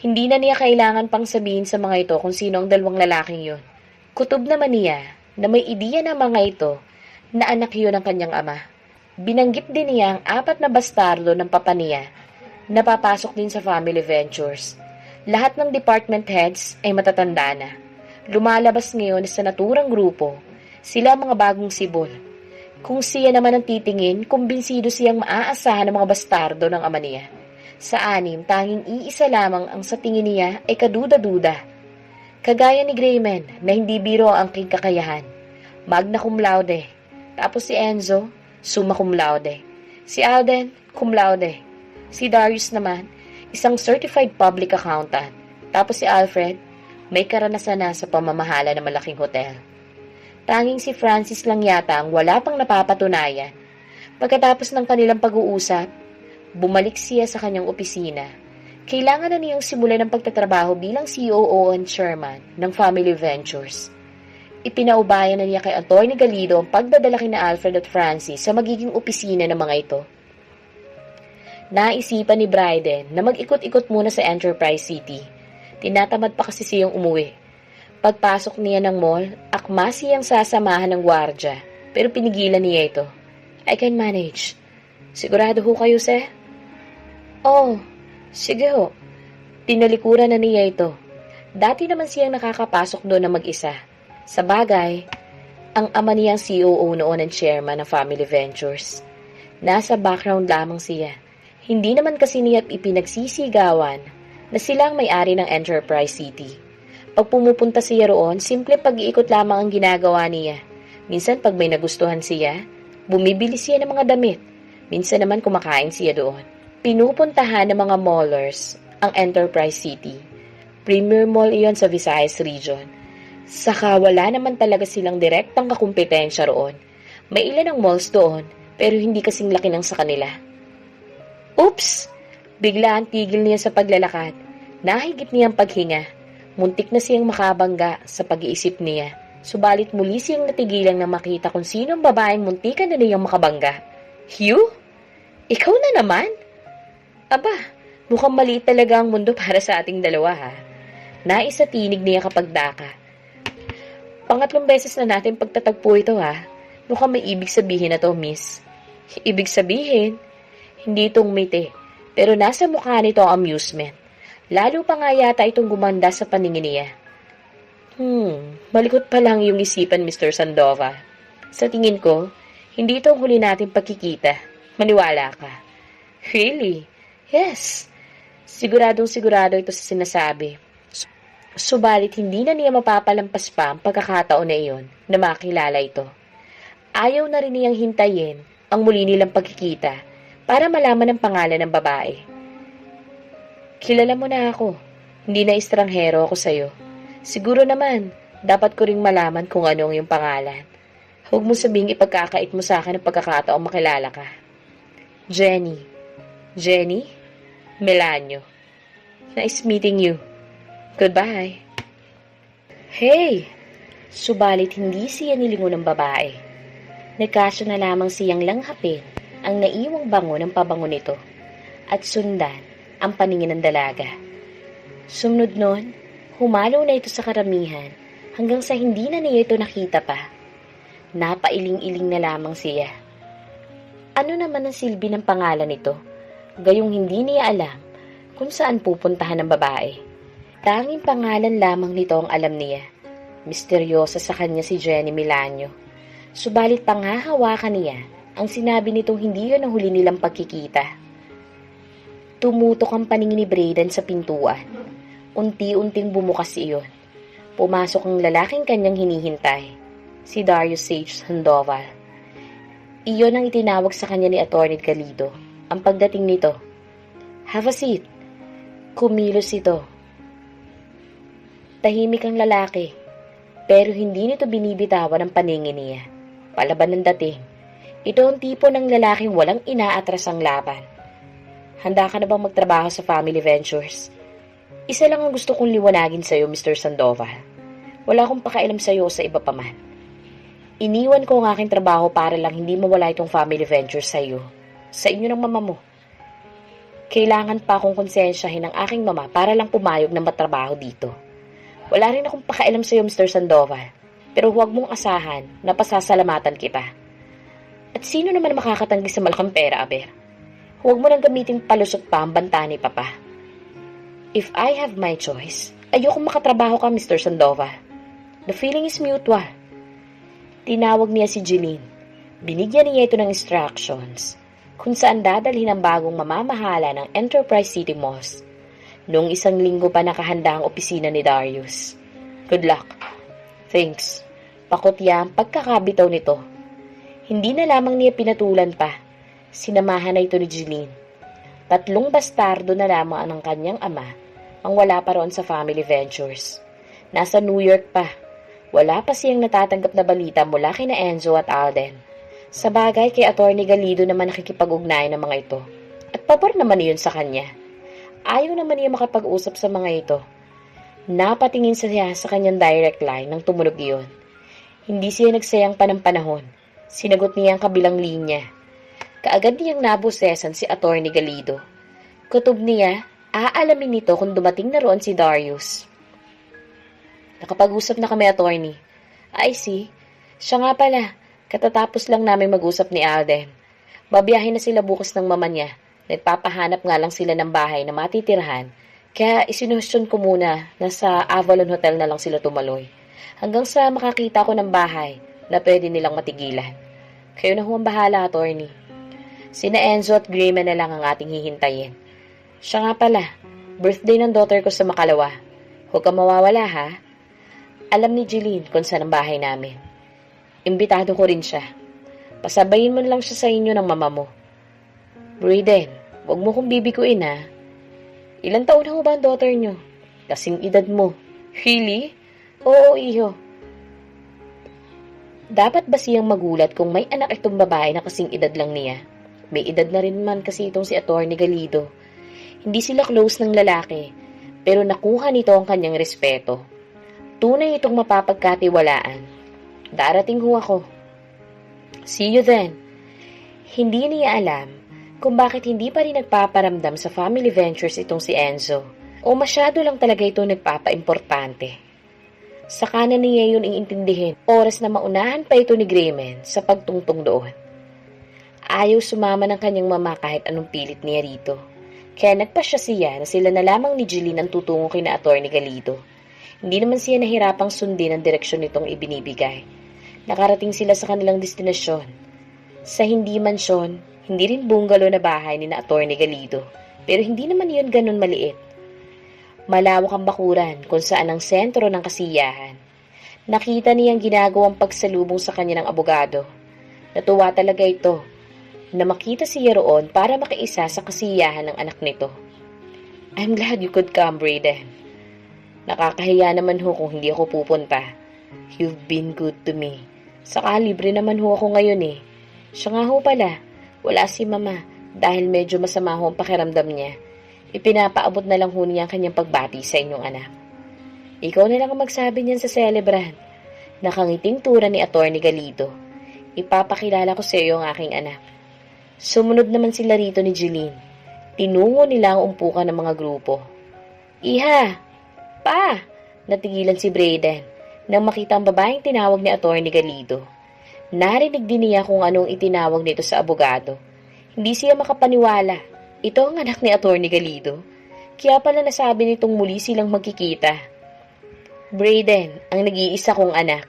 Hindi na niya kailangan pang sabihin sa mga ito kung sino ang dalawang lalaking yun. Kutob naman niya na may ideya ng mga ito na anak yun ng kanyang ama. Binanggit din niya ang 4 na bastardo ng papa niya na papasok din sa Family Ventures. Lahat ng department heads ay matatanda na. Lumalabas ngayon sa naturang grupo, sila mga bagong sibol. Kung siya naman ang titingin, kumbinsido siyang maaasahan ng mga bastardo ng ama niya. Sa 6, tanging iisa lamang ang sa tingin niya ay kaduda-duda. Kagaya ni Grayman na hindi biro ang aking kakayahan. Magna cum laude. Tapos si Enzo, summa cum laude. Si Alden, cum laude. Si Darius naman, isang certified public accountant. Tapos si Alfred, may karanasan na sa pamamahala ng malaking hotel. Tanging si Francis lang yata ang wala pang napapatunayan. Pagkatapos ng kanilang pag-uusap, bumalik siya sa kanyang opisina. Kailangan na niyang simulan ng pagtatrabaho bilang COO and Chairman ng Family Ventures. Ipinaubayan na niya kay Atty. Galido ang pagdadala kina Alfred at Francis sa magiging opisina ng mga ito. Naisipan ni Brayden na mag-ikot-ikot muna sa Enterprise City. Tinatamad pa kasi siyang umuwi. Pagpasok niya ng mall, akma siyang sasamahan ng gwardya, pero pinigilan niya ito. I can manage. Sigurado ho kayo, sir? Oh, sige ho. Tinalikuran na niya ito. Dati naman siyang nakakapasok doon na mag-isa. Sa bagay, ang ama niyang COO noon ang chairman ng Family Ventures. Nasa background lamang siya. Hindi naman kasi niya ipinagsisigawan na silang may-ari ng Enterprise City. Pag pumupunta siya roon, simple pag-iikot lamang ang ginagawa niya. Minsan pag may nagustuhan siya, bumibili siya ng mga damit. Minsan naman kumakain siya doon. Pinupuntahan ng mga mallers ang Enterprise City. Premier mall iyon sa Visayas region. Saka wala naman talaga silang direktang kakumpetensya roon. May ilan ang malls doon, pero hindi kasing laki ng sa kanila. Oops! Bigla ang tigil niya sa paglalakad. Nahigit niyang paghinga. Muntik na siyang makabangga sa pag-iisip niya. Subalit muli siyang natigilang na makita kung sino ang babaeng muntikan na niyang makabangga. Hugh? Ikaw na naman? Aba, mukhang maliit talaga ang mundo para sa ating dalawa ha. Naisa tinig niya kapag daka. Pangatlong beses na natin pagtatagpo ito ha. Mukhang may ibig sabihin na to, miss. Ibig sabihin? Hindi itong mite. Pero nasa mukha nito ang amusement. Lalo pa nga yata itong gumanda sa paningin niya. Malikot pa lang yung isipan, Mr. Sandoval. Sa tingin ko, hindi ito ang huli natin pagkikita. Maniwala ka. Really? Yes. Siguradong sigurado ito sa sinasabi. Subalit hindi na niya mapapalampas pa ang pagkakataon na iyon na makilala ito. Ayaw na rin niyang hintayin ang muli nilang pagkikita para malaman ang pangalan ng babae. Kilala mo na ako. Hindi na estranghero ako sa'yo. Siguro naman, dapat ko ring malaman kung ano ang iyong pangalan. Huwag mo sabihing ipagkakait mo sa akin ang pagkakataong makilala ka. Jenny. Jenny? Melanio. Nice meeting you. Goodbye. Hey! Subalit hindi siya nilingon ng babae. Nagkasya na lamang siyang langhapin ang naiwang bango ng pabango nito at sundan ang paningin ng dalaga. Sumunod nun, humalo na ito sa karamihan hanggang sa hindi na niya ito nakita pa. Napailing-iling na lamang siya. Ano naman ang silbi ng pangalan nito? Gayong hindi niya alam kung saan pupuntahan ng babae. Tanging pangalan lamang nito ang alam niya. Misteryosa sa kanya si Jenny Melanio. Subalit panghahawakan niya ang sinabi nitong hindi yun ang huli nilang pagkikita. Tumutok ang paningin ni Brayden sa pintuan. Unti-unting bumukas iyon. Pumasok ang lalaking kanyang hinihintay, si Darius Sage Sandoval. Iyon ang itinawag sa kanya ni Atty. Galido. Ang pagdating nito, "Have a seat." Kumilos ito. Tahimik ang lalaki, pero hindi nito binibitawan ang paningin niya. Palaban ng dating. Ito ang tipo ng lalaking walang inaatras ang laban. Handa ka na bang magtrabaho sa Family Ventures? Isa lang ang gusto kong liwanagin sa'yo, Mr. Sandoval. Wala akong pakialam sa'yo sa iba pa man. Iniwan ko ang aking trabaho para lang hindi mawala itong Family Ventures sa'yo. Sa inyo ng mama mo. Kailangan pa akong konsensyahin ng aking mama para lang pumayag na matrabaho dito. Wala rin akong pakialam sa'yo, Mr. Sandoval. Pero huwag mong asahan na pasasalamatan kita. At sino naman makakatanggi sa malaking pera, Aber? Huwag mo nang gamitin palusot pa ang banta ni Papa. If I have my choice, ayokong makatrabaho ka, Mr. Sandoval. The feeling is mutual. Tinawag niya si Jeline. Binigyan niya ito ng instructions kung saan dadalhin ang bagong mamamahala ng Enterprise City Malls. Noong 1 linggo pa nakahanda ang opisina ni Darius. Good luck. Thanks. Pakutya ang pagkakabitaw nito. Hindi na lamang niya pinatulan pa. Sinamahan na ito ni Jeline. 3 bastardo na lamang ang kanyang ama ang wala pa roon sa Family Ventures. Nasa New York pa. Wala pa siyang natatanggap na balita mula kina Enzo at Alden. Sa bagay kay Atty. Galido naman nakikipag-ugnayan ng mga ito. At pabor naman iyon sa kanya. Ayaw naman niya makapag-usap sa mga ito. Napatingin siya sa kanyang direct line nang tumunog iyon. Hindi siya nagsayang pa ng panahon. Sinagot niya ang kabilang linya. Kaagad niyang nabusesan si Atty. Galido. Kutob niya, aalamin nito kung dumating na roon si Darius. Nakapag-usap na kami, attorney. I see. Siya nga pala, katatapos lang namin mag-usap ni Alden. Babiyahin na sila bukas ng mama niya. Nagpapahanap nga lang sila ng bahay na matitirahan. Kaya isinuhestyon ko muna na sa Avalon Hotel na lang sila tumaloy. Hanggang sa makakita ko ng bahay na pwede nilang matigilan. Kayo na huwang bahala, attorney. Sina Enzo at Grayman na lang ang ating hihintayin. Siya nga pala, birthday ng daughter ko sa Makalawa. Huwag kang mawawala ha. Alam ni Jeline kung saan ang bahay namin. Imbitado ko rin siya. Pasabayin mo lang siya sa inyo ng mama mo. Brayden, huwag mo kong bibiguin ha. Ilang taon na ho ba ang daughter nyo? Kasing edad mo. Really? Oo, iho. Dapat ba siyang magulat kung may anak itong babae na kasing edad lang niya? May edad na rin man kasi itong si Atty. Galido. Hindi sila close ng lalaki, pero nakuha nito ang kanyang respeto. Tunay itong mapapagkatiwalaan. Darating ho ako. See you then. Hindi niya alam kung bakit hindi pa rin nagpaparamdam sa family ventures itong si Enzo, o masyado lang talaga ito nagpapa-importante. Saka na niya yun iintindihin, oras na maunahan pa ito ni Grayman sa pagtungtong doon. Ayaw sumama ng kanyang mama kahit anong pilit niya rito. Kaya nagpasya siya na sila na lamang ni Jeline ang tutungo kina Atty. Galido. Hindi naman siya nahirapang sundin ang direksyon nitong ibinibigay. Nakarating sila sa kanilang destinasyon. Sa hindi mansyon, hindi rin bungalow na bahay ni na Atty. Galido. Pero hindi naman yun ganun maliit. Malawak ang bakuran kung saan ang sentro ng kasiyahan. Nakita niyang ginagawang pagsalubong sa kanya ng abogado. Natuwa talaga ito na makita siya roon para makiisa sa kasiyahan ng anak nito. I'm glad you could come, Brayden. Nakakahiya naman ho kung hindi ako pupunta. You've been good to me. Saka libre naman ho ako ngayon eh. Siya nga ho pala, wala si mama dahil medyo masama ho ang pakiramdam niya. Ipinapaabot na lang ho niya ang kanyang pagbati sa inyong anak. Ikaw na lang ang magsabi niyan sa celebrant. Nakangiting tura ni Atty. Galido. Ipapakilala ko sa iyo ang aking anak. Sumunod naman sila rito ni Jeline. Tinungo nila ang umpukan ng mga grupo. Iha! Pa! Natigilan si Brayden nang makita ang babaeng tinawag ni Atty. Galido. Narinig din niya kung anong itinawag nito sa abogado. Hindi siya makapaniwala. Ito ang anak ni Atty. Galido. Kaya pala nasabi nitong muli silang magkikita. Brayden, ang nag-iisa kong anak.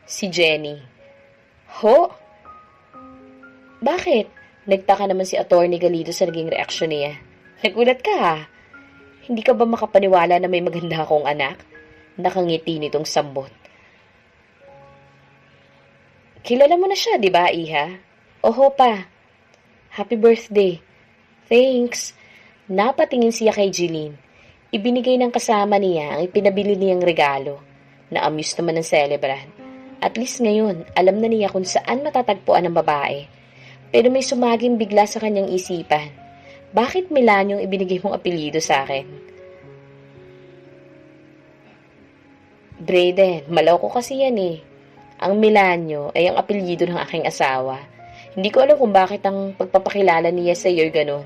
Si Jenny. Ho? Bakit? Nagtaka naman si Atty. Galido sa naging reaksyon niya. Nagulat ka ha? Hindi ka ba makapaniwala na may maganda akong anak? Nakangiti nitong sambot. Kilala mo na siya, di ba, Iha? Oho pa. Happy birthday. Thanks. Napatingin siya kay Jeline. Ibinigay ng kasama niya ang ipinabili niyang regalo. Na-amuse naman ng celebrant. At least ngayon, alam na niya kung saan matatagpuan ang babae. Pero may sumaging bigla sa kanyang isipan. Bakit Milanyo ang ibinigay mong apelyido sa akin? Brayden, malaw ko kasi yan eh. Ang Milanyo ay ang apelyido ng aking asawa. Hindi ko alam kung bakit ang pagpapakilala niya sa iyo gano'n.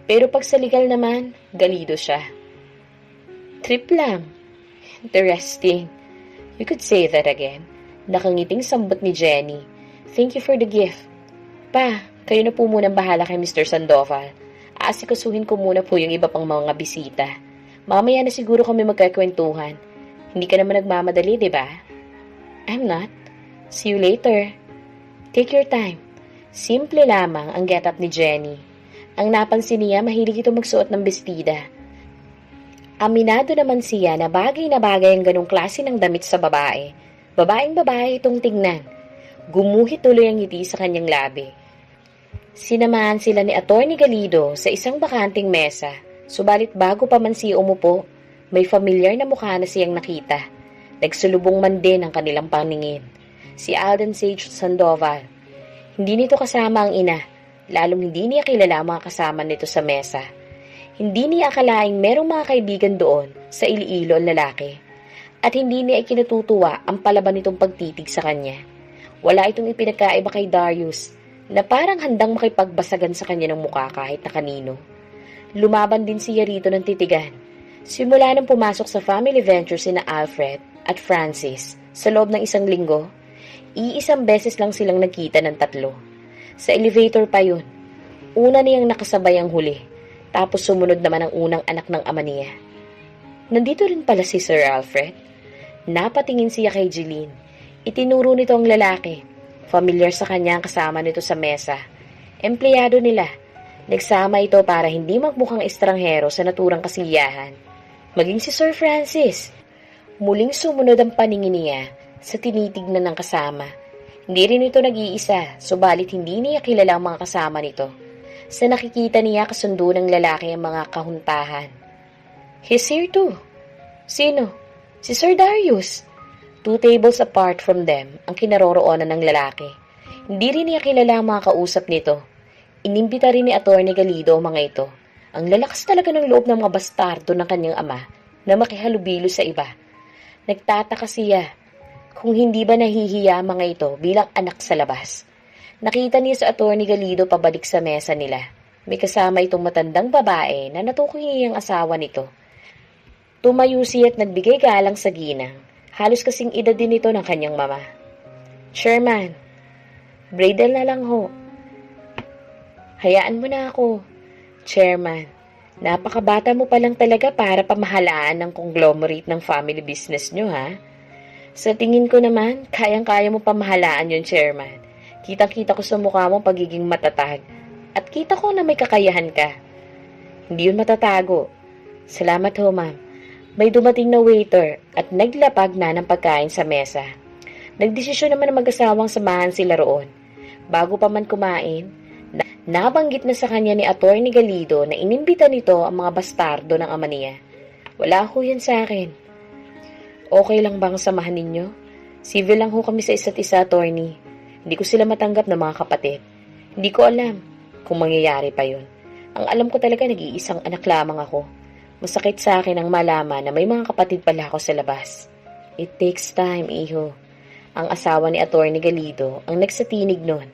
Pero pag sa legal naman, Galido siya. Trip lang. Interesting. You could say that again. Nakangiting sambot ni Jenny. Thank you for the gift. Pa, kayo na po munang bahala kay Mr. Sandoval. Aasikasuhin ko muna po yung iba pang mga bisita. Mamaya na siguro kami magkakwentuhan. Hindi ka naman nagmamadali, di ba? I'm not. See you later. Take your time. Simple lamang ang get-up ni Jenny. Ang napansin niya, mahilig ito magsuot ng bestida. Aminado naman siya na bagay ang ganong klase ng damit sa babae. Babaeng babae itong tingnan. Gumuhit tuloy ang ngiti sa kanyang labi. Sinamahan sila ni Atty. Galido sa isang bakanting mesa. Subalit bago pa man siya umupo, may familiar na mukha na siyang nakita. Nagsulubong man din ang kanilang paningin. Si Alden Sage Sandoval. Hindi nito kasama ang ina, lalong hindi niya kilala ang mga kasama nito sa mesa. Hindi niya akalaing merong mga kaibigan doon sa Iloilo ang lalaki. At hindi niya ikinatutuwa ang palaban nitong pagtitig sa kanya. Wala itong ipinagkaiba kay Darius na parang handang makipagbasagan sa kanya ng mukha kahit na kanino. Lumaban din siya rito ng titigan. Simula nang pumasok sa family ventures sina Alfred at Francis sa loob ng isang linggo, iisang beses lang silang nagkita ng tatlo. Sa elevator pa yun. Una niyang nakasabay ang huli, tapos sumunod naman ang unang anak ng ama niya. Nandito rin pala si Sir Alfred. Napatingin siya kay Jeline. Itinuro nito ang lalaki. Familiar sa kanya ang kasama nito sa mesa. Empleyado nila. Nagsama ito para hindi magmukhang estranghero sa naturang kasiyahan. Maging si Sir Francis. Muling sumunod ang paningin niya sa tinitignan ng kasama. Hindi rin ito nag-iisa, subalit hindi niya kilala ang mga kasama nito. Sa nakikita niya kasundo ng lalaki ang mga kahuntahan. He's here too. Sino? Si Sir Darius. 2 tables apart from them ang kinaroroonan ng lalaki. Hindi rin niya kilala ang mga kausap nito. Inimbita rin ni Atty. Galido ang mga ito. Ang lalakas talaga ng loob ng mga bastardo ng kanyang ama na makihalubilo sa iba. Nagtataka siya kung hindi ba nahihiya mga ito bilang anak sa labas. Nakita niya sa Atty. Galido pabalik sa mesa nila. May kasama itong matandang babae na natukoy ang asawa nito. Tumayo siya at nagbigay galang sa ginang. Halos kasing edad din ito ng kanyang mama. Chairman, bridal na lang ho. Hayaan mo na ako. Chairman, napakabata mo pa lang talaga para pamahalaan ng conglomerate ng family business nyo, ha? Sa tingin ko naman, kayang-kaya mo pamahalaan yun, Chairman. Kitang-kita ko sa mukha mong pagiging matatag. At kita ko na may kakayahan ka. Hindi yun matatago. Salamat ho, ma'am. May dumating na waiter at naglapag na ng pagkain sa mesa. Nagdesisyon naman ng mag-asawang samahan sila roon. Bago pa man kumain, nabanggit na sa kanya ni Atty. Galido na inimbita nito ang mga bastardo ng ama niya. Wala ho yan sa akin. Okay lang bang samahan ninyo? Civil lang ho kami sa isa't isa, attorney. Hindi ko sila matanggap na mga kapatid. Hindi ko alam kung mangyayari pa yun. Ang alam ko talaga nag-iisang anak lamang ako. Masakit sa akin ang malaman na may mga kapatid pala ako sa labas. It takes time, iho. Ang asawa ni Atty. Galido ang nagsatinig nun.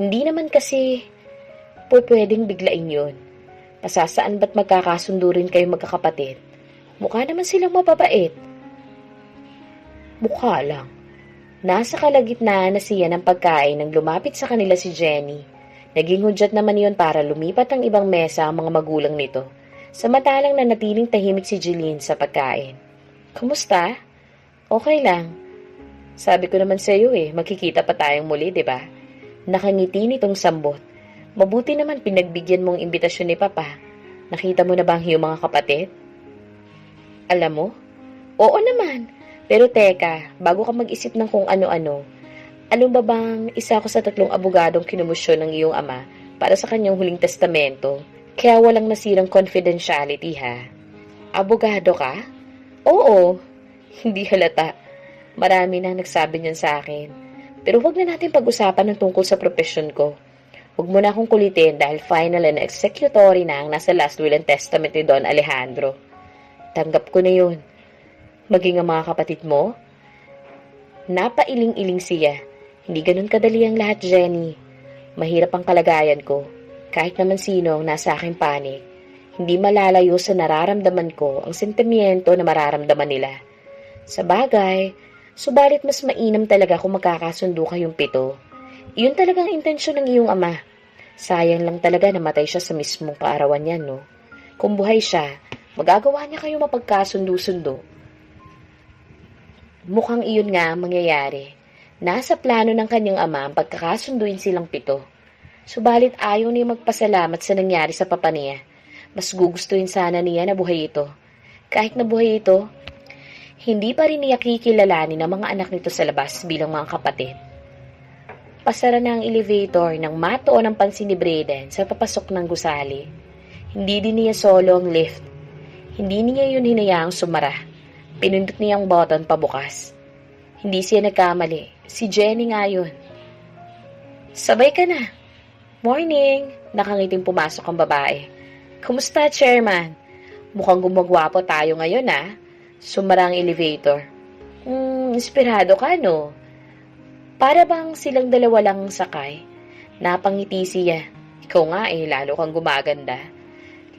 Hindi naman kasi pwedeng biglain yun. Pasasaan ba't magkakasundo rin kayo magkakapatid? Mukha naman silang mababait. Mukha lang. Nasa kalagitnaan na siya ng pagkain nang lumapit sa kanila si Jenny. Naging hudyat naman yun para lumipat ng ibang mesa ang mga magulang nito. Samantalang nanatiling tahimik si Jeline sa pagkain. Kumusta? Okay lang. Sabi ko naman sa iyo magkikita pa tayong muli, di ba? Nakangiti nitong sambot. Mabuti naman pinagbigyan mong imbitasyon ni Papa. Nakita mo na ba ang iyong mga kapatid? Alam mo? Oo naman. Pero teka, bago ka mag-isip ng kung ano-ano, alam ba bang isa ako sa 3 abogadong kinumosyon ng iyong ama para sa kanyang huling testamento? Kaya walang nasirang confidentiality, ha? Abogado ka? Oo. Hindi halata. Marami nang nagsabi niyan sa akin. Pero wag na natin pag-usapan ng tungkol sa profesyon ko. Huwag mo na akong kulitin dahil final and executory na ang nasa last will and testament ni Don Alejandro. Tanggap ko na yun. Maging ang mga kapatid mo? Napailing-iling siya. Hindi ganun kadali ang lahat, Jenny. Mahirap ang kalagayan ko. Kahit naman sino ang nasa aking panig, hindi malalayo sa nararamdaman ko ang sentimiento na mararamdaman nila. Sa bagay, subalit mas mainam talaga kung magkakasundo kayong 7. Iyon talagang intensyon ng iyong ama. Sayang lang talaga namatay siya sa mismong kaarawan niya, no? Kung buhay siya, magagawa niya kayo mapagkasundo-sundo. Mukhang iyon nga ang mangyayari. Nasa plano ng kanyang ama ang pagkakasunduin silang 7. Subalit ayaw niya magpasalamat sa nangyari sa papa niya. Mas gugustuhin sana niya na buhay ito. Kahit na buhay ito, hindi pa rin niya kikilalanin ng mga anak nito sa labas bilang mga kapatid. Pasara na ang elevator nang matuon ang pansin ni Braden sa papasok ng gusali. Hindi din niya solo ang lift. Hindi niya yun hinayaang sumara. Pinundot niya ang button pabukas. Hindi siya nagkamali. Si Jenny nga yun. Sabay ka na. Morning! Nakangiting pumasok ang babae. Kumusta, Chairman? Mukhang gumagwapo tayo ngayon, ah. Sumara ang elevator. Inspirado ka, no? Para bang silang dalawa lang sakay? Napangiti siya. Ikaw nga lalo kang gumaganda.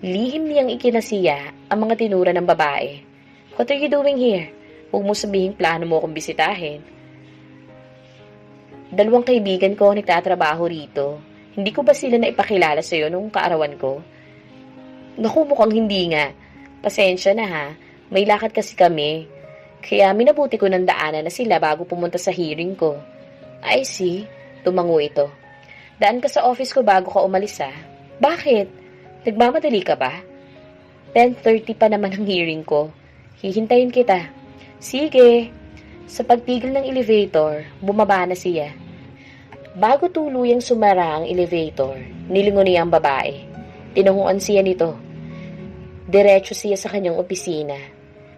Lihim niyang ikinasiya ang mga tinura ng babae. What are you doing here? Huwag mo sabihin plano mo akong bisitahin. 2 kaibigan ko nagtatrabaho rito. Hindi ko ba sila naipakilala sa'yo nung kaarawan ko? Naku, mukhang hindi nga. Pasensya na ha. May lakad kasi kami. Kaya minabuti ko ng daanan na sila bago pumunta sa hearing ko. I see. Tumango ito. Daan ka sa office ko bago ka umalis ha. Bakit? Nagmamadali ka ba? 10:30 pa naman ang hearing ko. Hihintayin kita. Sige. Sa pagtigil ng elevator, bumaba na siya. Bago tuluyang sumara ang elevator, nilingon niya ang babae. Tinunguan siya nito. Diretso siya sa kanyang opisina,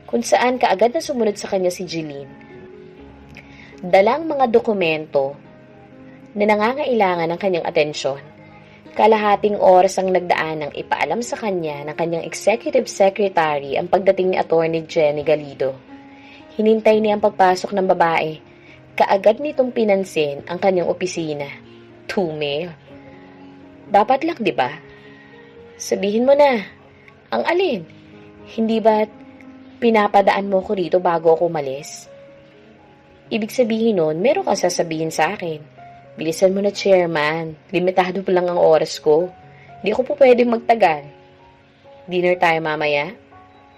kung saan kaagad na sumunod sa kanya si Jeline. Dalang mga dokumento na nangangailangan ng kanyang atensyon. Kalahating oras ang nagdaan nang ipaalam sa kanya ng kanyang executive secretary ang pagdating ni Attorney Jenny Galido. Hinintay niya ang pagpasok ng babae. Kaagad nitong pinansin ang kanyang opisina. Tumail. Dapat lang, di ba? Sabihin mo na. Ang alin? Hindi ba't pinapadaan mo ko rito bago ako umalis? Ibig sabihin nun, meron kang sasabihin sa akin. Bilisan mo na, chairman. Limitado pa lang ang oras ko. Hindi ko po pwedeng magtagal. Dinner tayo mamaya?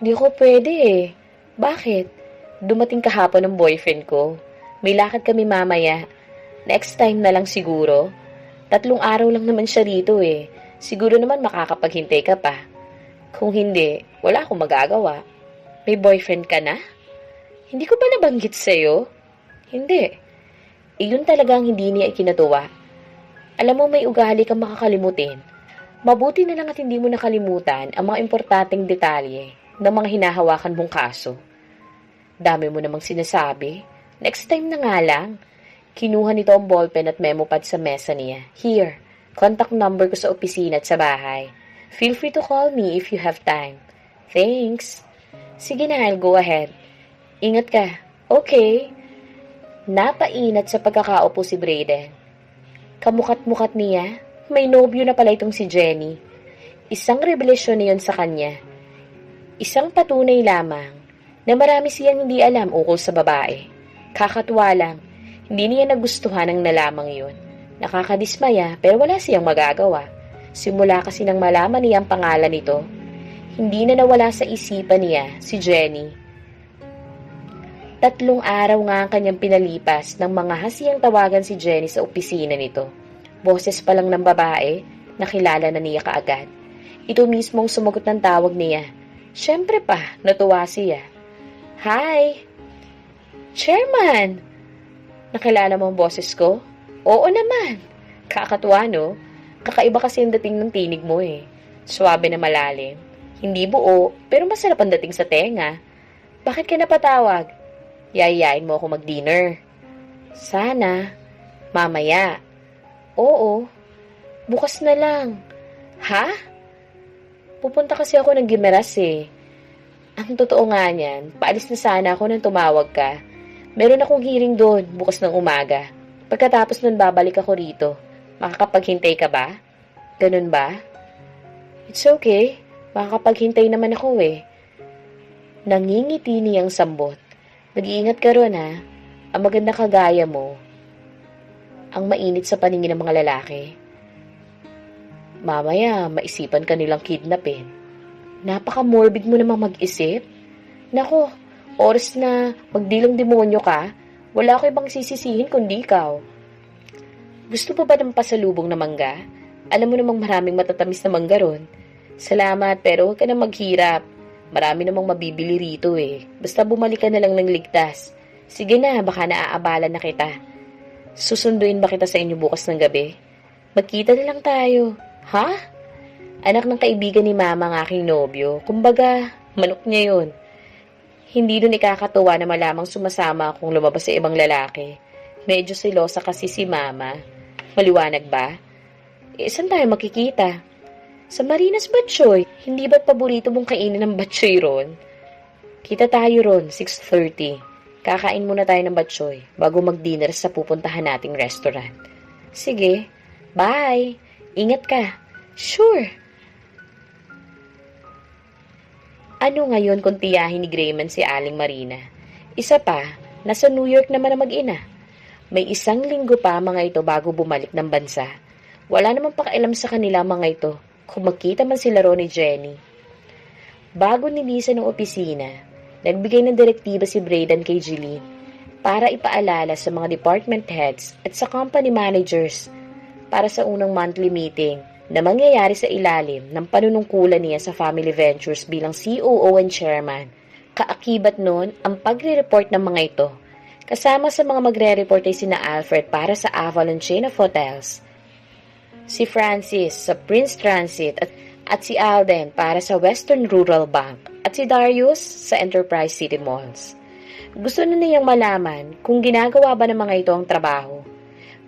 Hindi ko pwede eh. Bakit? Dumating kahapon ng boyfriend ko. May lakad kami mamaya. Next time na lang siguro. 3 araw lang naman siya rito eh. Siguro naman makakapaghintay ka pa. Kung hindi, wala akong magagawa. May boyfriend ka na? Hindi ko ba nabanggit sa'yo? Hindi. Iyon talagang hindi niya ikinatuwa. Alam mo, may ugali kang makakalimutin. Mabuti na lang at hindi mo nakalimutan ang mga importanteng detalye ng mga hinahawakan mong kaso. Dami mo namang sinasabi. Next time na nga lang. Kinuha nito ang ballpen at memo pad sa mesa niya. Here, contact number ko sa opisina at sa bahay. Feel free to call me if you have time. Thanks. Sige na, I'll go ahead. Ingat ka. Okay. Napainat sa pagkakaupo si Brayden. Kamukat-mukat niya, may nobyo na pala itong si Jenny. Isang revelasyon niyon sa kanya. Isang patunay lamang na marami siyang hindi alam ukol sa babae. Kakatuwa lang, hindi niya nagustuhan ang nalamang yun. Nakakadismaya pero wala siyang magagawa. Simula kasi nang malaman niya ang pangalan nito, hindi na nawala sa isipan niya si Jenny. 3 araw nga ang kanyang pinalipas nang mga hasiyang tawagan si Jenny sa opisina nito. Boses pa lang ng babae, nakilala na niya kaagad. Ito mismong sumagot ng tawag niya. Siyempre pa, natuwa siya. Hi! Chairman! Nakilala mo ang boses ko? Oo naman! Kakatuwa no? Kakaiba kasi ang dating ng tinig mo eh. Suwabe na malalim. Hindi buo, pero masarap ang dating sa tenga. Bakit ka napatawag? Yayayain mo ako mag-dinner. Sana. Mamaya. Oo. Bukas na lang. Ha? Pupunta kasi ako ng Gimeras eh. Ang totoo nga niyan, paalis na sana ako nang tumawag ka. Meron akong hearing doon bukas ng umaga. Pagkatapos nun babalik ako rito. Makakapaghintay ka ba? Ganun ba? It's okay. Makakapaghintay naman ako eh. Nangingiti niyang sambot. Mag-iingat ka ron ha. Ang maganda kagaya mo, ang mainit sa paningin ng mga lalaki. Mamaya, maisipan ka nilang kidnapin. Napaka-morbid mo namang mag-isip. Nako, oras na magdilang demonyo ka, wala ko ibang sisisihin kundi ikaw. Gusto pa ba ng pasalubong na mangga? Alam mo namang maraming matatamis na mangga ron. Salamat, pero huwag ka na maghirap. Marami namang mabibili rito eh. Basta bumalik ka na lang ng ligtas. Sige na, baka naaabalan na kita. Susunduin ba kita sa inyo bukas ng gabi? Magkita na lang tayo. Ha? Anak ng kaibigan ni Mama ang aking nobyo. Kumbaga, manok niya yun. Hindi dun ikakatuwa na malamang sumasama akong lumabas sa ibang lalaki. Medyo selosa kasi si Mama. Maliwanag ba? Saan tayo makikita? Sa Marinas Batchoy. Hindi ba't paborito mong kainin ng batchoy ron? Kita tayo ron, 6:30. Kakain muna tayo ng batchoy bago mag-dinner sa pupuntahan nating restaurant. Sige, bye! Ingat ka. Sure! Ano ngayon kung tiyahin ni Grayman si Aling Marina? Isa pa, nasa New York naman na mag-ina. May 1 linggo pa mga ito bago bumalik ng bansa. Wala namang pakialam sa kanila mga ito. Kung magkita man sila ron ni Jenny. Bago nilisan ng opisina, nagbigay ng direktiba si Brayden kay Jeline para ipaalala sa mga department heads at sa company managers para sa unang monthly meeting na mangyayari sa ilalim ng panunungkulan niya sa Family Ventures bilang COO and Chairman. Kaakibat noon ang pagre-report ng mga ito. Kasama sa mga magre-report ay sina Alfred para sa Avalon Chain of Hotels, si Francis sa Prince Transit at si Alden para sa Western Rural Bank at si Darius sa Enterprise City Malls. Gusto na niyang malaman kung ginagawa ba ng mga ito ang trabaho.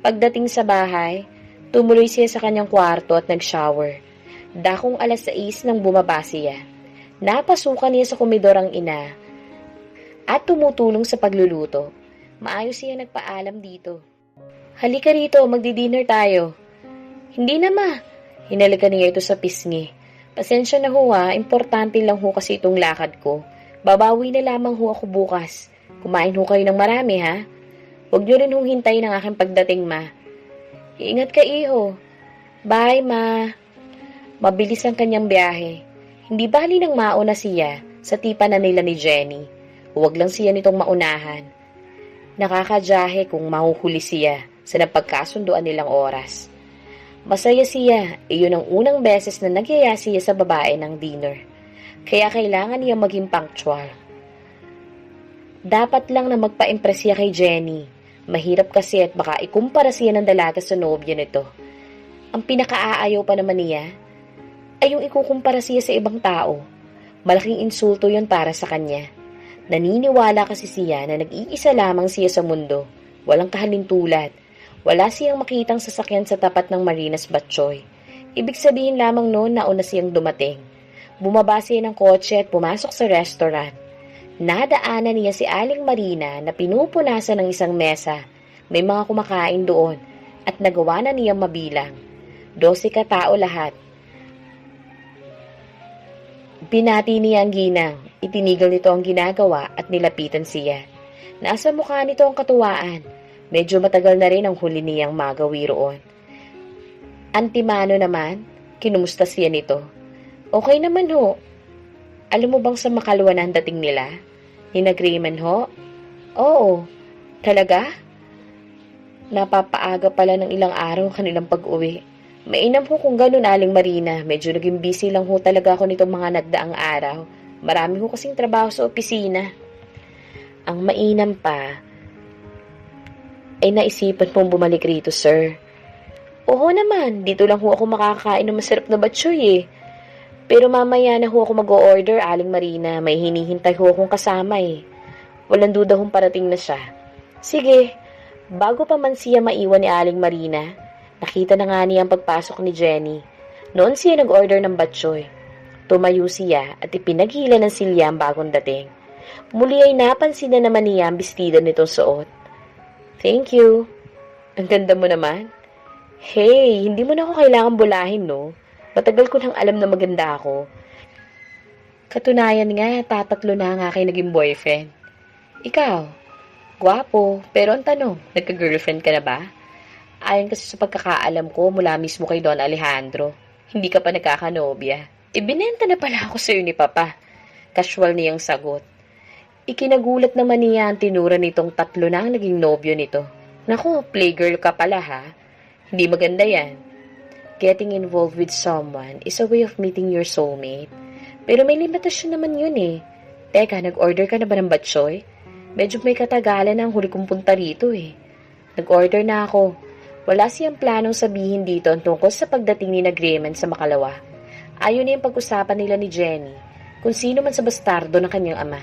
Pagdating sa bahay, Tumuloy siya sa kanyang kwarto at nag-shower. Dakong 6:00 nang bumaba siya. Napasukan niya sa komedor ang ina at tumutulong sa pagluluto. Maayos siya nagpaalam dito. Halika rito, magdi-dinner tayo. Hindi na ma. Hinalikan niya ito sa pisngi. Pasensya na ho ha, importante lang ho kasi itong lakad ko. Babawi na lamang ho ako bukas. Kumain ho kayo ng marami ha. Huwag niyo rin hong hintayin ang aking pagdating ma. Iingat ka iho. Bye ma. Mabilis ang kanyang biyahe. Hindi bali nang mauna siya sa tipa na nila ni Jenny. Huwag lang siya nitong maunahan. Nakakadyahe kung mahuhuli siya sa napagkasunduan nilang oras. Masaya siya, iyon ang unang beses na nagyaya siya sa babae ng dinner. Kaya kailangan niya maging punctual. Dapat lang na magpa-impress siya kay Jenny. Mahirap kasi at baka ikumpara siya ng dalaga sa nobya nito. Ang pinakaaayaw pa naman niya ay yung ikukumpara siya sa ibang tao. Malaking insulto yon para sa kanya. Naniniwala kasi siya na nag-iisa lamang siya sa mundo. Walang kahalintulad. Wala siyang makitang sasakyan sa tapat ng Marinas Batchoy. Ibig sabihin lamang noon na una siyang dumating. Bumaba siya ng kotse at pumasok sa restaurant. Nadaanan niya si Aling Marina na pinupunasan ng isang mesa. May mga kumakain doon at nagawa na niyang mabilang. 12 katao lahat. Binati niya ang ginang. Itinigil nito ang ginagawa at nilapitan siya. Nasa mukha nito ang katuwaan. Medyo matagal na rin ang huli niyang magawi roon. Antimano naman, kinumusta siya nito. Okay naman ho. Alam mo bang sa Makalwa na ang dating nila? Ninagreeman ho? Oo. Talaga? Napapaaga pala ng ilang araw kanilang pag-uwi. Mainam ho kung ganun, Aling Marina. Medyo naging busy lang ho talaga ako nitong mga nagdaang araw. Marami ho kasing trabaho sa opisina. Ang mainam pa, ay naisipan mong bumalik rito, sir. Oo naman, dito lang ho ako makakain ng masarap na batchoy eh. Pero mamaya na ho ako mag-o-order, Aling Marina. May hinihintay ho akong kasama eh. Walang duda hong parating na siya. Sige, bago pa man siya maiwan ni Aling Marina, nakita na nga niya ang pagpasok ni Jenny. Noon siya nag-order ng batchoy. Tumayo siya at ipinaghila ng silya ang bagong dating. Muli ay napansin na naman niya ang bestida nitong suot. Thank you. Ang ganda mo naman. Hey, hindi mo na ako kailangan bulahin, no? Matagal ko nang alam na maganda ako. Katunayan nga, tatatlo na ang aking naging boyfriend. Ikaw, gwapo, pero ang tanong, nagka-girlfriend ka na ba? Ayon kasi sa pagkakaalam ko mula mismo kay Don Alejandro, hindi ka pa nagkakanobya. Ibinenta na pala ako sa'yo ni Papa. Casual niyang sagot. Ikinagulat naman niya ang tinura nitong 3 na ang naging nobyo nito. Naku, playgirl ka pala ha. Hindi maganda yan. Getting involved with someone is a way of meeting your soulmate. Pero may limitasyon naman yun eh. Teka, nag-order ka na ba ng batchoy? Medyo may katagalan na ang huli kong punta rito eh. Nag-order na ako. Wala siyang planong sabihin dito tungkol sa pagdating ni Nagreman sa Makalawa. Ayaw na yung pag-usapan nila ni Jenny kung sino man sa bastardo ng kanyang ama.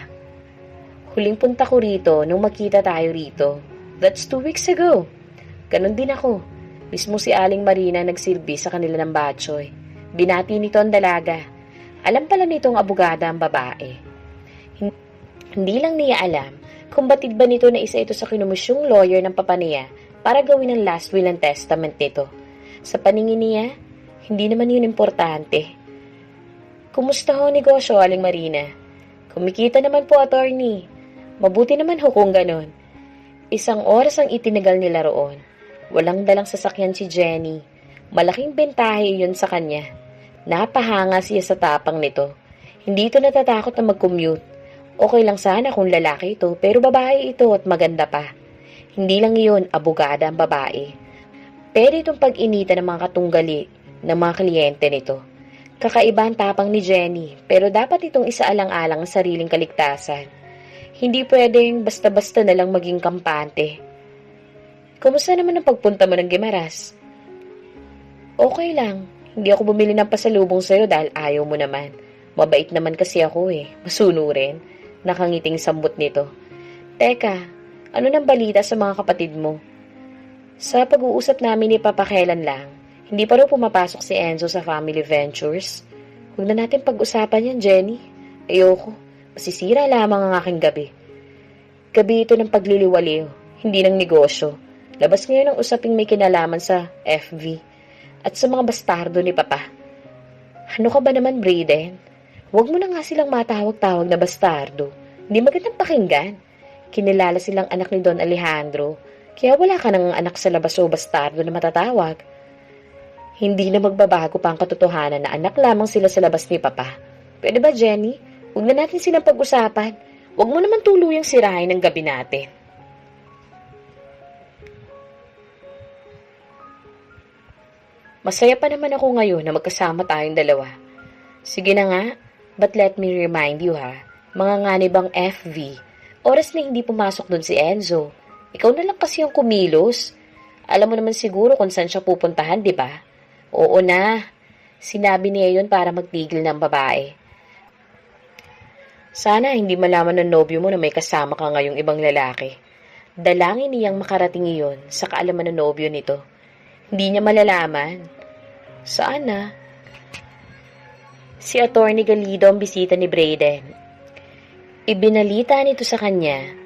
Huling punta ko rito nung magkita tayo rito. That's 2 weeks ago. Ganon din ako. Mismo si Aling Marina nagsilbi sa kanila ng batchoy. Binati nito ang dalaga. Alam pala nitong abogada ang babae. Hindi lang niya alam kung batid ba nito na isa ito sa kinumusyong lawyer ng papa niya para gawin ang last will and testament nito. Sa paningin niya, hindi naman yun importante. Kumusta ho negosyo, Aling Marina? Kumikita naman po, attorney. Mabuti naman ho kung ganon. 1 oras ang itinagal nila roon. Walang dalang sasakyan si Jenny. Malaking bentahe yun sa kanya. Napahanga siya sa tapang nito. Hindi ito natatakot na mag-commute. Okay lang sana kung lalaki ito, pero babae ito at maganda pa. Hindi lang iyon, abogada ang babae. Pero itong pag-inita ng mga katunggali ng mga kliyente nito. Kakaiba ang tapang ni Jenny, pero dapat itong isaalang-alang ang sariling kaligtasan. Hindi pwedeng basta-basta na lang maging kampante. Kumusta naman ang pagpunta mo ng Guimaras? Okay lang. Hindi ako bumili ng pasalubong sa'yo dahil ayaw mo naman. Mabait naman kasi ako eh. Masunurin. Nakangiting sambot nito. Teka, ano nang balita sa mga kapatid mo? Sa pag-uusap namin ni Papa kailan lang, hindi pa raw pumapasok si Enzo sa family ventures. Huwag na natin pag-usapan yan, Jenny. Ayoko. Masisira lamang ang aking gabi. Gabi ito ng pagliliwaliw, hindi ng negosyo. Labas ngayon ang usaping may kinalaman sa FV at sa mga bastardo ni Papa. Ano ka ba naman, Brayden? Huwag mo na nga silang matawag-tawag na bastardo. Hindi magandang pakinggan. Kinilala silang anak ni Don Alejandro, kaya wala ka nang anak sa labas o bastardo na matatawag. Hindi na magbabago pa ang katotohanan na anak lamang sila sa labas ni Papa. Pwede ba, Jenny? Huwag na natin silang pag-usapan. Huwag mo naman tuluyang sirahin ang gabi natin. Masaya pa naman ako ngayon na magkasama tayong dalawa. Sige na nga, but let me remind you ha, mga nganibang FV, oras na hindi pumasok dun si Enzo. Ikaw na lang kasi yung kumilos. Alam mo naman siguro kung saan siya pupuntahan, di ba? Oo na, sinabi niya yun para magtigil ng babae. Sana hindi malaman ng nobyo mo na may kasama ka ngayong ibang lalaki. Dalangin niyang makarating iyon sa kaalaman ng nobyo nito. Hindi niya malalaman. Saan na? Si Atty. Galido ang bisita ni Brayden. Ibinalita nito sa kanya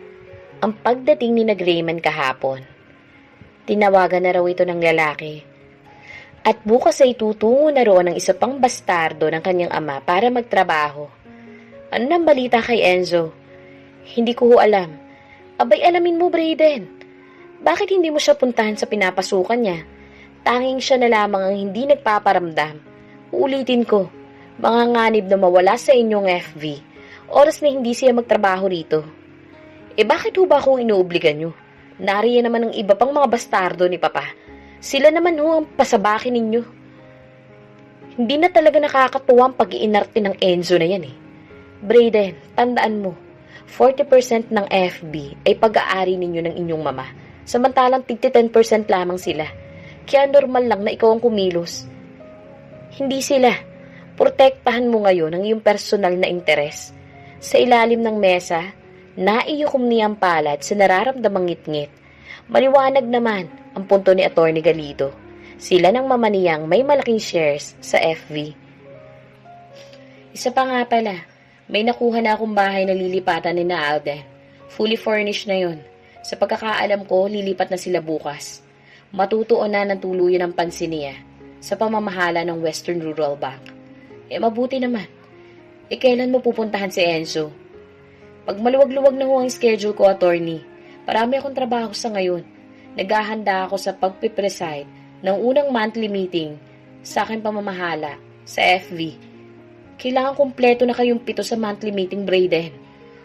ang pagdating ni Raymond kahapon. Tinawagan na raw ito ng lalaki. At bukas ay tutungo na roon ang isa pang bastardo ng kanyang ama para magtrabaho. Ano nang balita kay Enzo? Hindi ko alam. Abay, alamin mo, Brayden. Bakit hindi mo siya puntahan sa pinapasukan niya? Tanging siya na lamang ang hindi nagpaparamdam. Uulitin ko, mga nganib na mawala sa inyong FV. Oras na hindi siya magtrabaho rito. Bakit ho ba akong inuobligan nyo? Nariyan naman ang iba pang mga bastardo ni Papa. Sila naman ho ang pasabakin ninyo. Hindi na talaga nakakatuwa ang pag-iinarte ng Enzo na yan eh. Brayden, tandaan mo, 40% ng FB ay pag-aari ninyo ng inyong mama. Samantalang 10% lamang sila. Kaya normal lang na ikaw ang kumilos. Hindi sila. Protektahan mo ngayon ang iyong personal na interes. Sa ilalim ng mesa, naiyukom niyang palad sa nararamdamang ngit-ngit. Maliwanag naman ang punto ni Atty. Galido. Sila ng mama niyang may malaking shares sa FV. Isa pa nga pala, may nakuha na akong bahay na lilipatan ni na Alden. Fully furnished na yun. Sa pagkakaalam ko, lilipat na sila bukas. Matutuon na ng tuluyan ang pansin niya sa pamamahala ng Western Rural Bank. Mabuti naman. Kailan mo pupuntahan si Enzo? Pag maluwag-luwag na ho ang schedule ko, attorney, marami akong trabaho sa ngayon. Naghahanda ako sa pagpipreside ng unang monthly meeting sa aking pamamahala sa FV. Kailangan kumpleto na kayong 7 sa monthly meeting, Brayden.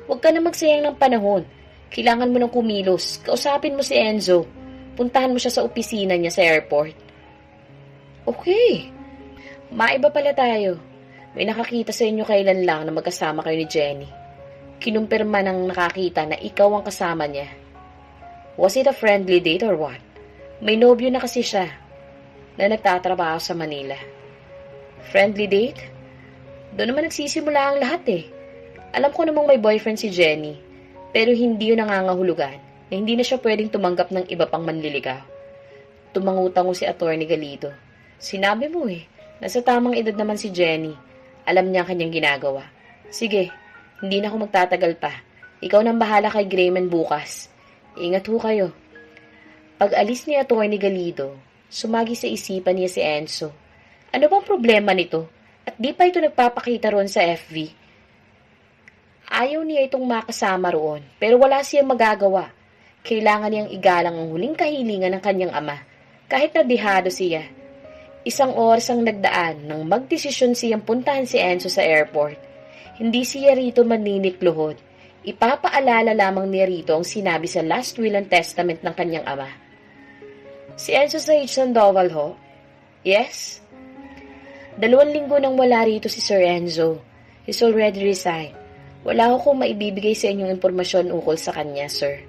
Huwag ka na magsayang ng panahon. Kailangan mo ng kumilos. Kausapin mo si Enzo. Puntahan mo siya sa opisina niya sa airport. Okay. Maiba pala tayo. May nakakita sa inyo kailan lang na magkasama kayo ni Jenny. Kinumpirma ng nakakita na ikaw ang kasama niya. Was it a friendly date or what? May nobyo na kasi siya na nagtatrabaho sa Manila. Friendly date? Doon naman nagsisimula ang lahat eh. Alam ko namang may boyfriend si Jenny, pero hindi yun nangangahulugan na hindi na siya pwedeng tumanggap ng iba pang manliligaw. Tumangutang si Atty. Galido. Sinabi mo eh, nasa tamang edad naman si Jenny. Alam niya ang kanyang ginagawa. Sige, hindi na ako magtatagal pa. Ikaw nang bahala kay Grayman bukas. Ingat ho kayo. Pag alis ni Atty. Galido, sumagi sa isipan niya si Enzo. Ano bang problema nito? At di pa ito nagpapakita roon sa FV. Ayaw niya itong makasama roon, pero wala siyang magagawa. Kailangan niyang igalang ang huling kahilingan ng kanyang ama, kahit na dihado siya. Isang oras ang nagdaan nang magdesisyon siyang puntahan si Enzo sa airport. Hindi siya rito maninikluhod. Ipapaalala lamang niya rito ang sinabi sa last will and testament ng kanyang ama. Si Enzo sa H. Sandoval ho? Yes? 2 linggo nang wala rito si Sir Enzo. He's already resigned. Wala ko kung maibibigay sa inyong impormasyon ukol sa kanya, sir.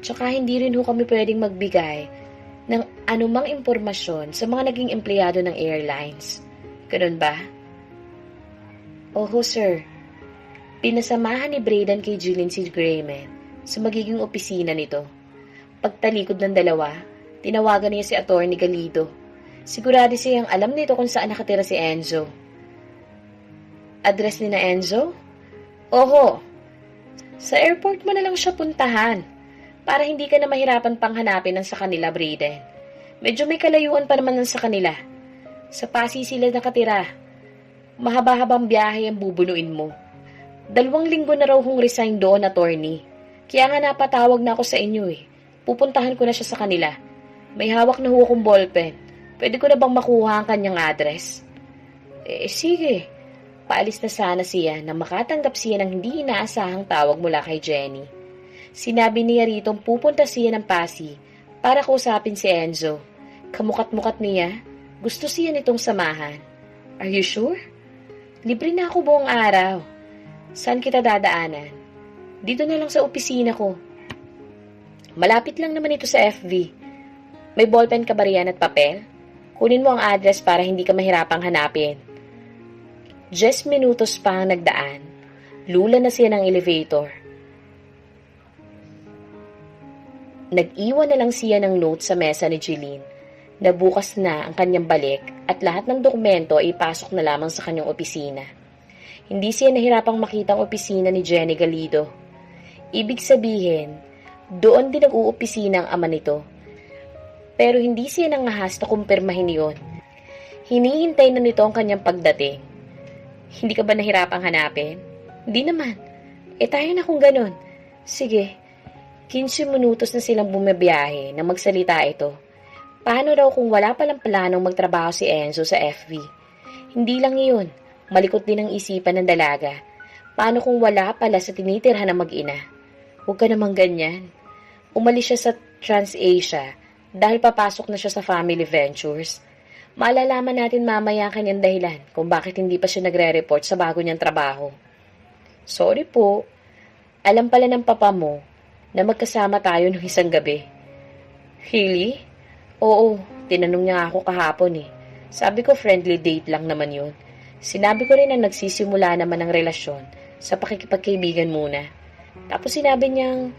Tsaka hindi rin ho kami pwedeng magbigay ng anumang impormasyon sa mga naging empleyado ng airlines. Ganun ba? Oho, sir. Pinasamahan ni Brayden kay Jillian si Grayman sa magiging opisina nito. Pagtalikod ng dalawa, Tinawagan niya si Atty. Galido. Sigurado siyang alam nito kung saan nakatira si Enzo. Address ni na Enzo? Oho. Sa airport mo na lang siya puntahan para hindi ka na mahirapan pang hanapin ng sa kanila, Brayden. Medyo may kalayuan pa naman ng sa kanila. Sa Pasig sila nakatira. Mahaba-habang biyahe ang bubunuin mo. 2 linggo na raw hong resign doon, attorney. Kaya nga napatawag na ako sa inyo eh. Pupuntahan ko na siya sa kanila. May hawak na akong ballpen. Pwede ko na bang makuha ang kanyang address? Sige. Paalis na sana siya na makatanggap siya ng hindi inaasahang tawag mula kay Jenny. Sinabi niya ritong pupunta siya ng Pasig para kausapin si Enzo. Kamukat-mukat niya, gusto siya nitong samahan. Are you sure? Libre na ako buong araw. Saan kita dadaanan? Dito na lang sa opisina ko. Malapit lang naman ito sa FV. May ballpen ka ba riyan at papel? Kunin mo ang address para hindi ka mahirapang hanapin. 10 minutos pa ang nagdaan. Lula na siya ng elevator. Nag-iwan na lang siya ng note sa mesa ni Jeline. Nabukas na ang kanyang balik at lahat ng dokumento ay ipasok na lamang sa kanyang opisina. Hindi siya nahirapang makita ang opisina ni Jenny Galido. Ibig sabihin, doon din nag-uupisina ang ama nito. Pero hindi siya nangahas na kumpirmahin yun. Hinihintay na nito ang kanyang pagdating. Hindi ka ba nahirapang hanapin? Hindi naman. Tayo na kung ganun. Sige, 15 minutos na silang bumabiyahe na magsalita ito. Paano raw kung wala palang planong magtrabaho si Enzo sa FV? Hindi lang iyon. Malikot din ang isipan ng dalaga. Paano kung wala pala sa tinitirhan ng mag-ina? Huwag ka namang ganyan. Umalis siya sa TransAsia dahil papasok na siya sa Family Ventures. Malalaman natin mamaya ang kanyang dahilan kung bakit hindi pa siya nagre-report sa bago niyang trabaho. Sorry po. Alam pala ng papa mo na magkasama tayo nung isang gabi. Really? Oo, tinanong niya ako kahapon eh. Sabi ko friendly date lang naman yun. Sinabi ko rin na nagsisimula naman ang relasyon sa pakikipagkaibigan muna. Tapos sinabi niyang,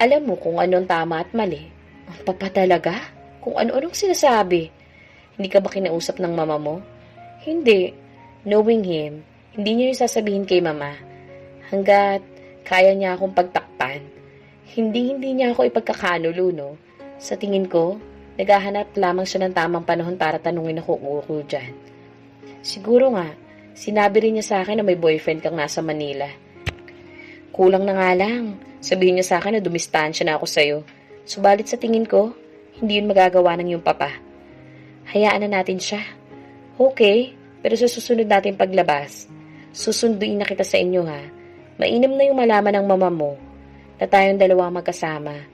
alam mo kung ano ang tama at mali. Ang papa talaga? Kung ano-anong sinasabi. Hindi ka ba kinausap ng mama mo? Hindi. Knowing him, hindi niya yung sasabihin kay mama. Hanggat kaya niya akong pagtakpan. Hindi niya ako ipagkakanulo, no? Sa tingin ko, naghahanap lamang siya ng tamang panahon para tanungin ako ukol dyan. Siguro nga, sinabi rin niya sa akin na may boyfriend kang nasa Manila. Kulang na nga lang. Sabihin niya sa akin na dumistansya na ako sa'yo. Subalit sa tingin ko, hindi yun magagawa ng iyong papa. Hayaan na natin siya. Okay, pero sa susunod natin paglabas, susunduin na kita sa inyo ha. Mainam na yung malaman ng mama mo na tayong dalawa magkasama.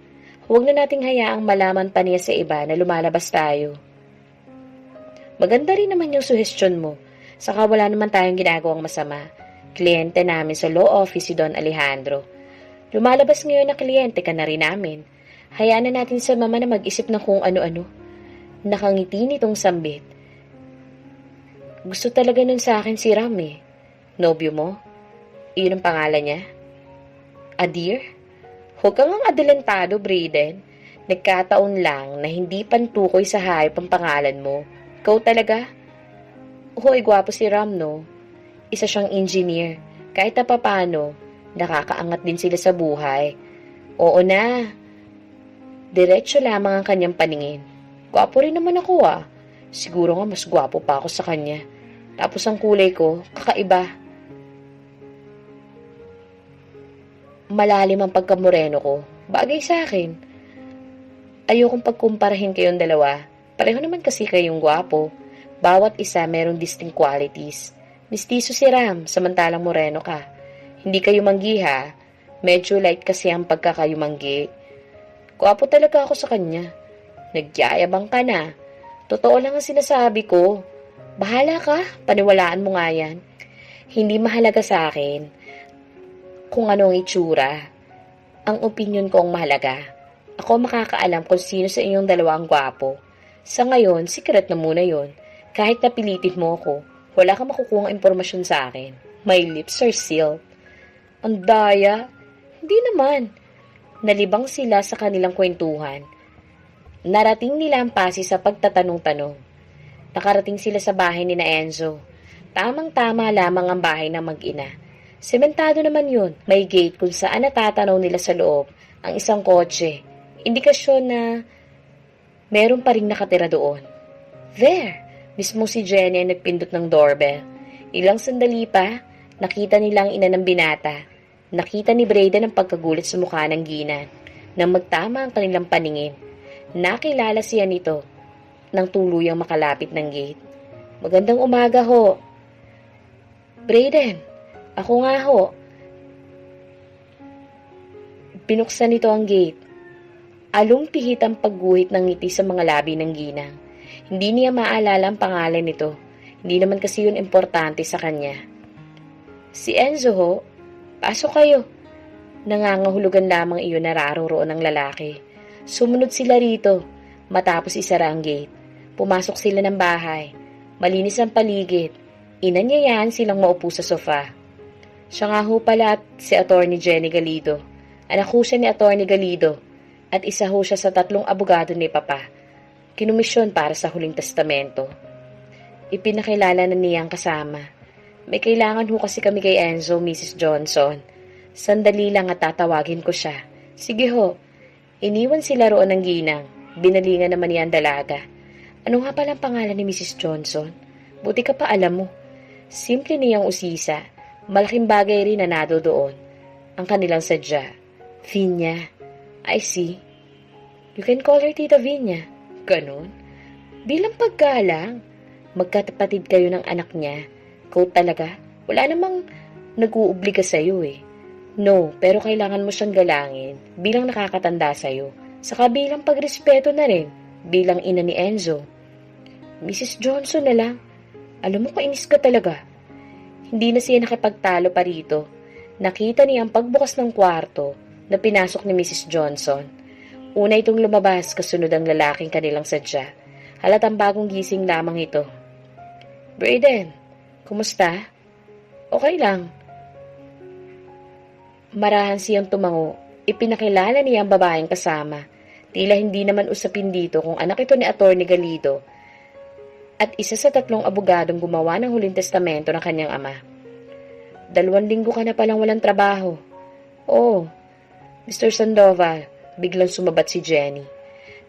Huwag na nating hayaang malaman pa niya sa iba na lumalabas tayo. Maganda rin naman yung suhestyon mo. Saka wala naman tayong ginagawang masama. Kliyente namin sa law office si Don Alejandro. Lumalabas ngayon na kliyente ka na rin namin. Hayaan na natin sa mama na mag-isip na kung ano-ano. Nakangiti nitong sambit. Gusto talaga nun sa akin si Ram eh. Nobyo mo? Iyon ang pangalan niya? Adir? Huwag kang ang adelantado, Brayden. Nagkataon lang na hindi pantukoy sa hayop ang pangalan mo. Ikaw talaga? Hoy, gwapo si Ram, no? Isa siyang engineer. Kahit na papano, nakakaangat din sila sa buhay. Oo na. Diretso lamang ang kanyang paningin. Gwapo rin naman ako ah. Siguro nga mas gwapo pa ako sa kanya. Tapos ang kulay ko, kakaiba. Malalim ang pagkamoreno ko. Bagay sa akin. Ayokong pagkumparahin kayong dalawa. Pareho naman kasi kayong gwapo. Bawat isa merong distinct qualities. Mistiso si Ram, samantalang moreno ka. Hindi kayo manggi ha. Medyo light kasi ang pagkakayumanggi. Gwapo talaga ako sa kanya. Nagyayabang ka na. Totoo lang ang sinasabi ko. Bahala ka, paniwalaan mo nga yan. Hindi mahalaga sa akin kung ano ang itsura. Ang opinyon ko ang mahalaga. Ako makakaalam kung sino sa inyong dalawa ang gwapo. Sa ngayon, secret na muna yon. Kahit napilitin mo ako, wala kang makukuha impormasyon sa akin. My lips are sealed. Ang daya. Hindi naman. Nalibang sila sa kanilang kwentuhan. Narating nila ang pasi sa pagtatanong-tanong. Nakarating sila sa bahay ni na Enzo. Tamang-tama lamang ang bahay ng mag-ina. Sementado naman yun. May gate kung saan natatanaw nila sa loob ang isang kotse. Indikasyon na meron pa ring nakatira doon. There! Mismo si Jenny ang nagpindot ng doorbell. Ilang sandali pa, nakita nila ang ina ng binata. Nakita ni Brayden ang pagkagulat sa mukha ng Ginan nang magtama ang kanilang paningin. Nakilala siya nito nang tuluyang makalapit ng gate. Magandang umaga ho. Brayden, ako nga ho. Binuksan nito ang gate. Along pihit ang pagguhit ng ngiti sa mga labi ng Ginang. Hindi niya maalala ang pangalan nito. Hindi naman kasi yun importante sa kanya. Si Enzo ho, pasok kayo. Nangangahulugan lamang iyon na naroroon ng lalaki. Sumunod sila rito, matapos isara ang gate. Pumasok sila ng bahay. Malinis ang paligid. Inanyayahan silang maupo sa sofa. Siya nga ho pala at si Atty. Jenny Galido. Anak ho siya ni Atty. Galido at isa ho siya sa 3 abogado ni Papa. Kinumisyon para sa huling testamento. Ipinakilala na niyang kasama. May kailangan ho kasi kami kay Enzo, Mrs. Johnson. Sandali lang at tatawagin ko siya. Sige ho. Iniwan sila roon ng Ginang. Binalingan naman niya ang dalaga. Ano nga palang pangalan ni Mrs. Johnson? Buti ka pa alam mo. Simple niyang usisa. Malaking bagay rin na nado doon. Ang kanilang sadya. Vinya. I see. You can call her Tita Vinya. Ganon. Bilang paggalang, magkatapatid kayo ng anak niya. Ikaw talaga, wala namang nag-uubliga sa'yo eh. No, pero kailangan mo siyang galangin bilang nakakatanda sa'yo. Saka bilang pagrespeto na rin. Bilang ina ni Enzo. Mrs. Johnson na lang. Alam mo, kainis ka talaga. Hindi na siya nakipagtalo pa rito. Nakita niya ang pagbukas ng kwarto na pinasok ni Mrs. Johnson. Una itong lumabas kasunod ang lalaking kanilang sadya. Halatang bagong gising lamang ito. Brayden, kumusta? Okay lang. Marahan siyang tumango. Ipinakilala niya ang babaeng kasama. Tila hindi naman usapin dito kung anak ito ni Atty. Galido at isa sa 3 abogadong gumawa ng huling testamento ng kanyang ama. 2 linggo ka na palang walang trabaho. Oh, Mr. Sandoval, biglang sumabat si Jenny.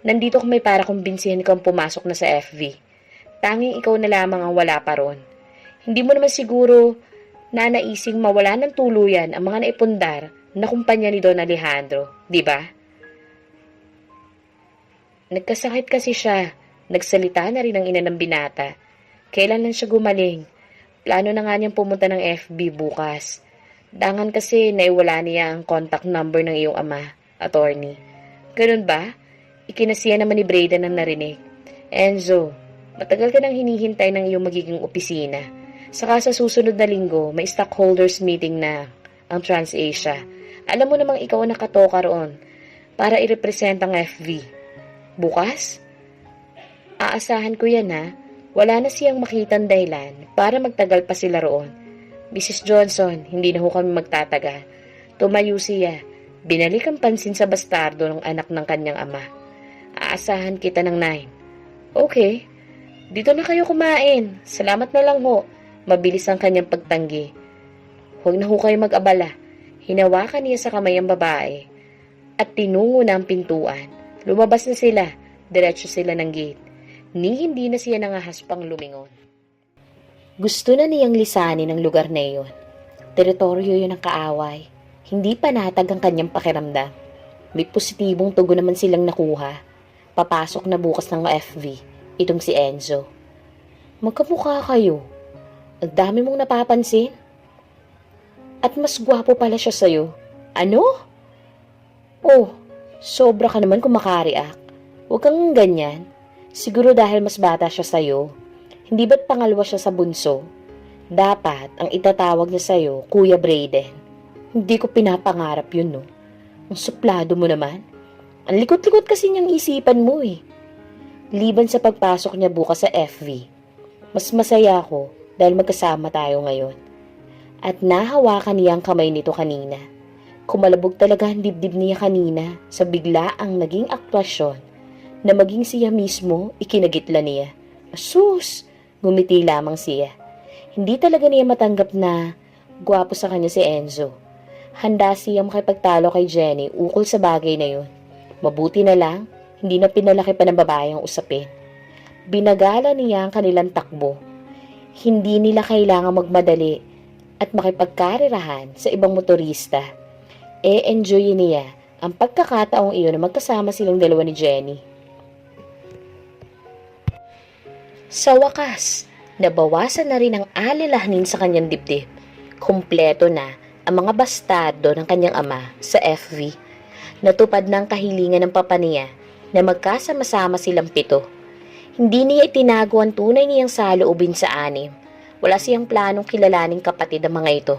Nandito kami para kumbinsihin kang pumasok na sa FV. Tanging ikaw na lamang ang wala pa ron. Hindi mo naman siguro na naising mawala ng tuluyan ang mga naipundar na kumpanya ni Don Alejandro, di ba? Nagkasakit kasi siya. Nagsalita na rin ang ina ng binata. Kailan lang siya gumaling? Plano na nga niyang pumunta ng FB bukas. Dangan kasi naiwala niya ang contact number ng iyong ama, attorney. Ganun ba? Ikinasiya naman ni Brayden ang narinig. Enzo, matagal ka nang hinihintay ng iyong magiging opisina. Saka sa susunod na linggo, may stockholders meeting na ang TransAsia. Alam mo namang ikaw ang nakatoka roon para i-represent ang FV. Bukas? Aasahan ko yan ha. Wala na siyang makitang dahilan para magtagal pa sila roon. Mrs. Johnson, hindi na ho kami magtatagal. Tumayo siya. Binalik ang pansin sa bastardo ng anak ng kanyang ama. Aasahan kita ng 9. Okay. Dito na kayo kumain. Salamat na lang ho. Mabilis ang kanyang pagtanggi. Huwag na ho kayo mag-abala. Hinawakan niya sa kamay ang babae. At tinungo na ang pintuan. Lumabas na sila. Diretso sila ng gate. Ni hindi na siya nangahas pang lumingon. Gusto na niyang lisanin ang lugar na iyon. Teritoryo yun ng kaaway. Hindi panatag ang kanyang pakiramdam. May positibong tugon naman silang nakuha. Papasok na bukas ng FV. Itong si Enzo. Magkamukha kayo. Ang dami mong napapansin. At mas gwapo pala siya sa'yo. Ano? Oh, sobra ka naman kung makareact. Huwag kang ganyan. Siguro dahil mas bata siya sa'yo. Hindi ba't pangalawa siya sa bunso? Dapat ang itatawag niya sa'yo, Kuya Brayden. Hindi ko pinapangarap yun, no? Ang suplado mo naman. Ang likot-likot kasi niyang isipan mo eh. Liban sa pagpasok niya bukas sa FV, mas masaya ako dahil magkasama tayo ngayon. At nahawakan niya ang kamay nito kanina. Kumalabog talaga ang dibdib niya kanina sa biglaang naging aktwasyon Na maging siya mismo, ikinagitla niya. Asus! Ngumiti lamang siya. Hindi talaga niya matanggap na gwapo sa kanya si Enzo. Handa siya makipagtalo kay Jenny ukol sa bagay na yun. Mabuti na lang, hindi na pinalaki pa ng babae ang usapin. Binagala niya ang kanilang takbo. Hindi nila kailangang magmadali at makipagkarirahan sa ibang motorista. Enjoyin niya ang pagkakataong iyon na magkasama silang dalawa ni Jenny. Sa wakas, nabawasan na rin ang alalahanin sa kanyang dibdib. Kumpleto na ang mga bastardo ng kanyang ama sa FV. Natupad ng kahilingan ng papa niya na magkasama-sama silang 7. Hindi niya itinago ang tunay niyang saloobin sa 6. Wala siyang planong kilalaning kapatid ang mga ito.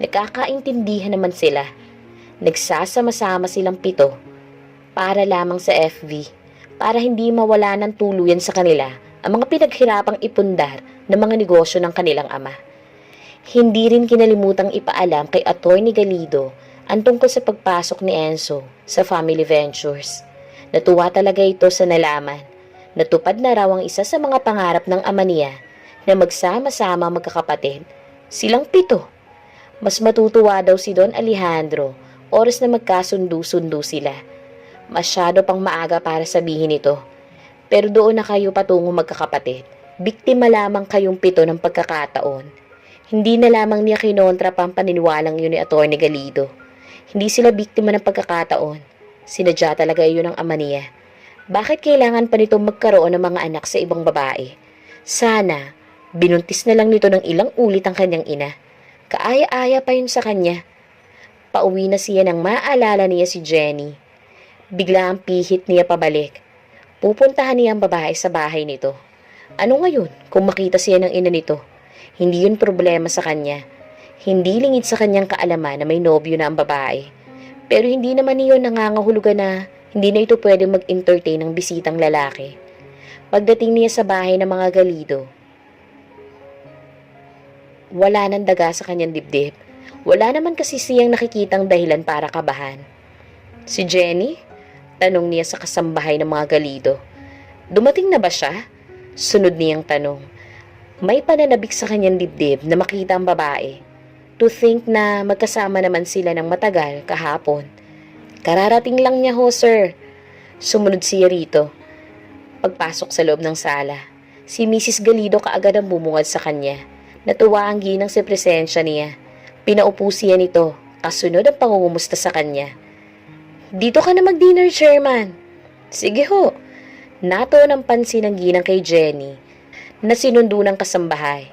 Nagkakaintindihan naman sila. Nagsasama-sama silang 7 para lamang sa FV, para hindi mawala ng tuluyan sa kanila ang mga pinaghirapang ipundar ng mga negosyo ng kanilang ama. Hindi rin kinalimutang ipaalam kay Atty. Galido ang tungkol sa pagpasok ni Enzo sa Family Ventures. Natuwa talaga ito sa nalaman. Natupad na raw ang isa sa mga pangarap ng ama niya na magsama-sama magkakapatid. Silang 7. Mas matutuwa daw si Don Alejandro oras na magkasundo-sundo sila. Masyado pang maaga para sabihin ito. Pero doon na kayo patungo magkakapatid. Biktima lamang kayong 7 ng pagkakataon. Hindi na lamang niya kinontra pa ang paniniwalang yun ni Atty. Galido. Hindi sila biktima ng pagkakataon. Sinadya talaga yun ng ama niya. Bakit kailangan pa nito magkaroon ng mga anak sa ibang babae? Sana, binuntis na lang nito ng ilang ulit ang kanyang ina. Kaaya-aya pa yun sa kanya. Pauwi na siya nang maalala niya si Jenny. Bigla ang pihit niya pabalik. Pupuntahan niya ang babae sa bahay nito. Ano ngayon kung makita siya ng ina nito? Hindi yun problema sa kanya. Hindi lingid sa kanyang kaalaman na may nobyo na ang babae. Pero hindi naman niyon nangangahulugan na hindi na ito pwedeng mag-entertain ng bisitang lalaki. Pagdating niya sa bahay ng mga Galido, wala nang daga sa kanyang dibdib. Wala naman kasi siyang nakikitang dahilan para kabahan. Si Jenny? Tanong niya sa kasambahay ng mga Galido. Dumating na ba siya? Sunod niyang tanong. May pananabik sa kanyang dibdib na makita ang babae. To think na magkasama naman sila ng matagal kahapon. Kararating lang niya ho, sir. Sumunod siya rito. Pagpasok sa loob ng sala, si Mrs. Galido kaagad ang bumungad sa kanya. Natuwa ang ginang sa presensya niya. Pinaupo siya nito, kasunod ang pangungumusta sa kanya. Dito ka na mag-dinner, Chairman. Sige ho. Nato ng pansin ng ginang kay Jenny na sinundo ng kasambahay.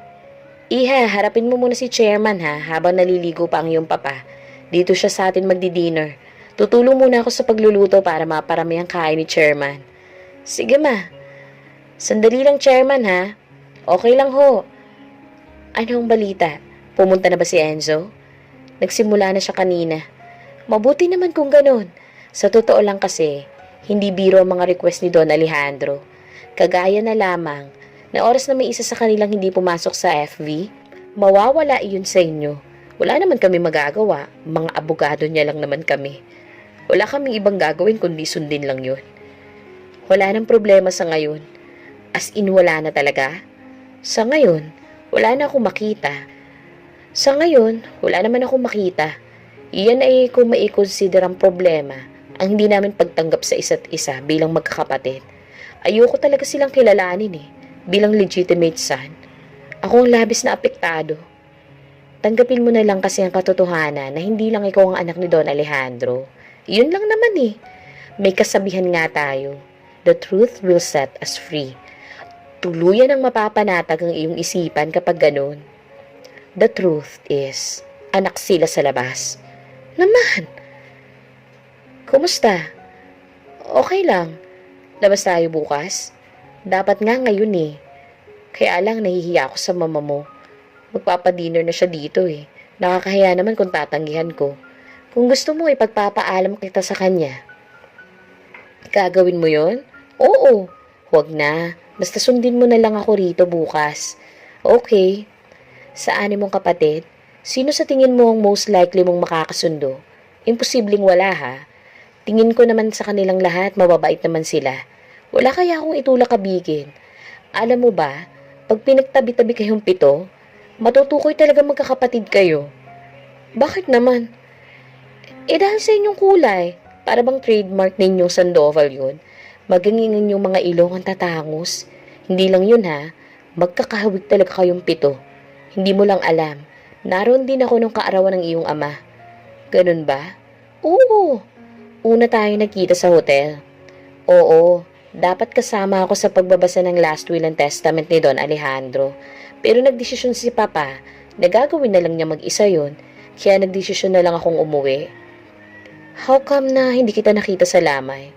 Iha, harapin mo muna si Chairman ha, habang naliligo pa ang iyong papa. Dito siya sa atin magdi-dinner. Tutulong muna ako sa pagluluto para maparami ang kain ni Chairman. Sige ma. Sandali lang, Chairman ha. Okay lang ho. Anong balita? Pumunta na ba si Enzo? Nagsimula na siya kanina. Mabuti naman kung ganun. Sa totoo lang kasi, hindi biro ang mga request ni Don Alejandro. Kagaya na lamang na oras na may isa sa kanilang hindi pumasok sa FV, mawawala iyon sa inyo. Wala naman kami magagawa. Mga abogado niya lang naman kami. Wala kaming ibang gagawin kundi sundin lang yun. Wala nang problema sa ngayon. As in wala na talaga. Sa ngayon, wala na akong makita. Sa ngayon, wala naman akong makita. Iyan ay kung maikonsider ang problema ang hindi namin pagtanggap sa isa't isa bilang magkakapatid. Ayoko talaga silang kilalanin bilang legitimate son. Ako ang labis na apektado. Tanggapin mo na lang kasi ang katotohanan na hindi lang ikaw ang anak ni Don Alejandro. Iyon lang naman May kasabihan nga tayo. The truth will set us free. Tuluyan ang mapapanatag ang iyong isipan kapag ganun. The truth is, anak sila sa labas. Naman! Kumusta? Okay lang. Labas tayo bukas? Dapat nga ngayon Kaya lang nahihiya ako sa mama mo. Magpapadinner na siya dito Nakakahiya naman kung tatanggihan ko. Kung gusto mo ipagpapaalam kita sa kanya. Gagawin mo yon? Oo. Huwag na. Basta sundin mo na lang ako rito bukas. Okay. Sa 6 mong kapatid, sino sa tingin mo ang most likely mong makakasundo? Imposibleng wala ha. Tingin ko naman sa kanilang lahat, mababait naman sila. Wala kaya akong itulak kabigin. Alam mo ba, pag pinagtabi-tabi kayong 7, matutukoy talaga magkakapatid kayo. Bakit naman? Dahil sa inyong kulay. Para bang trademark ninyong Sandoval yun? Magingin yung mga ilong ang tatangos. Hindi lang yun ha. Magkakahawig talaga kayong 7. Hindi mo lang alam. Naroon din ako nung kaarawan ng iyong ama. Ganun ba? Oo. Una tayo nagkita sa hotel. Oo. Dapat kasama ako sa pagbabasa ng last will and testament ni Don Alejandro. Pero nagdesisyon si Papa na gagawin na lang niya mag-isa yun. Kaya nagdesisyon na lang akong umuwi. How come na hindi kita nakita sa lamay?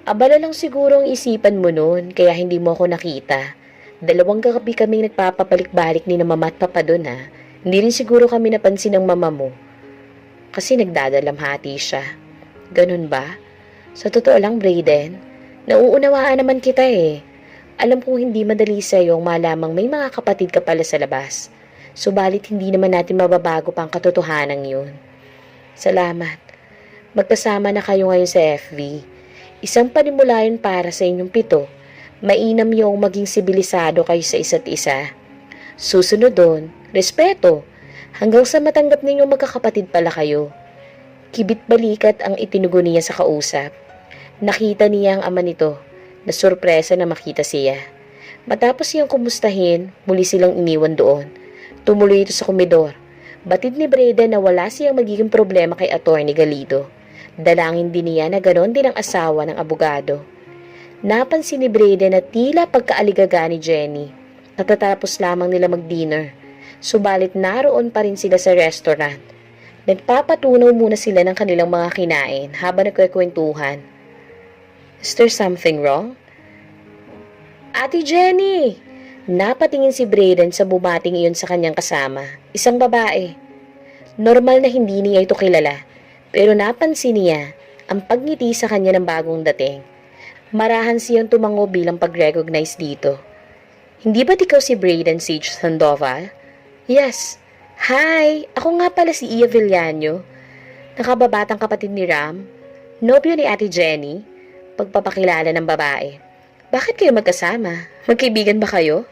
Abala lang siguro ang isipan mo noon, kaya hindi mo ako nakita. 2 gabi kaming nagpapabalik-balik ni na mama at papa doon ha. Hindi rin siguro kami napansin ng mama mo. Kasi nagdadalamhati siya. Ganun ba? Sa totoo lang, Brayden, nauunawaan naman kita eh. Alam kong hindi madali sa'yo ang malamang may mga kapatid ka pala sa labas. Subalit hindi naman natin mababago pa ang katotohanan yun. Salamat. Magkasama na kayo ngayon sa FV. Isang panimula yun para sa inyong 7. Mainam yung maging sibilisado kayo sa isa't isa. Susunod doon, respeto. Hanggang sa matanggap ninyong magkakapatid pala kayo. Kibit-balikat ang itinugo niya sa kausap. Nakita niya ang ama nito, na sorpresa na makita siya. Matapos siyang kumustahin, muli silang iniwan doon. Tumuloy ito sa komedor. Batid ni Breda na wala siyang magiging problema kay Atty. Galido. Dalangin din niya na ganon din ang asawa ng abogado. Napansin ni Breda na tila pagkaaligaga ni Jenny. Natatapos lamang nila mag-dinner. Subalit naroon pa rin sila sa restaurant. Nagpapatunaw muna sila ng kanilang mga kinain habang nagkukwentuhan. Is there something wrong? Ate Jenny! Napatingin si Brayden sa bumating iyon sa kanyang kasama, isang babae. Normal na hindi niya ito kilala, pero napansin niya ang pagngiti sa kanya ng bagong dating. Marahan siyang tumango bilang pag-recognize dito. Hindi ba't ikaw si Brayden Sage Sandoval? Yes. Hi! Ako nga pala si Iya Villano. Nakababatang kapatid ni Ram. Nobyo ni Ate Jenny. Pagpapakilala ng babae. Bakit kayo magkasama? Magkaibigan ba kayo?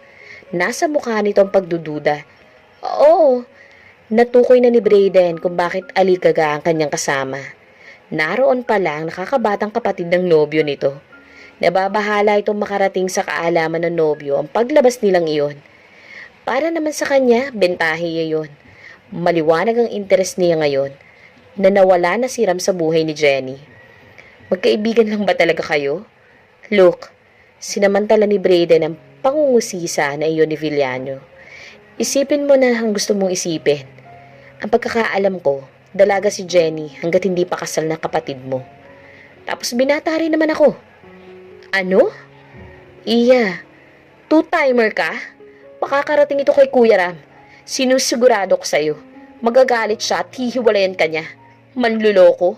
Nasa mukha nito ang pagdududa. Oo. Natukoy na ni Brayden kung bakit aligaga ang kanyang kasama. Naroon pa lang nakakabatang kapatid ng nobyo nito. Nababahala itong makarating sa kaalaman ng nobyo ang paglabas nilang iyon. Para naman sa kanya, bentahe yun. Maliwanag ang interes niya ngayon na nawala na si Ram sa buhay ni Jenny. Magkaibigan lang ba talaga kayo? Look, sinamantala ni Brayden ang pangungusisa na iyon ni Villano. Isipin mo na ang gusto mong isipin. Ang pagkakaalam ko, dalaga si Jenny hanggat hindi pa kasal na kapatid mo. Tapos binata rin naman ako. Ano? Iya, two-timer ka? Makakarating ito kay Kuya Ram. Sinusigurado ko sa'yo. Magagalit siya at hihiwalayan ka niya. Manluloko.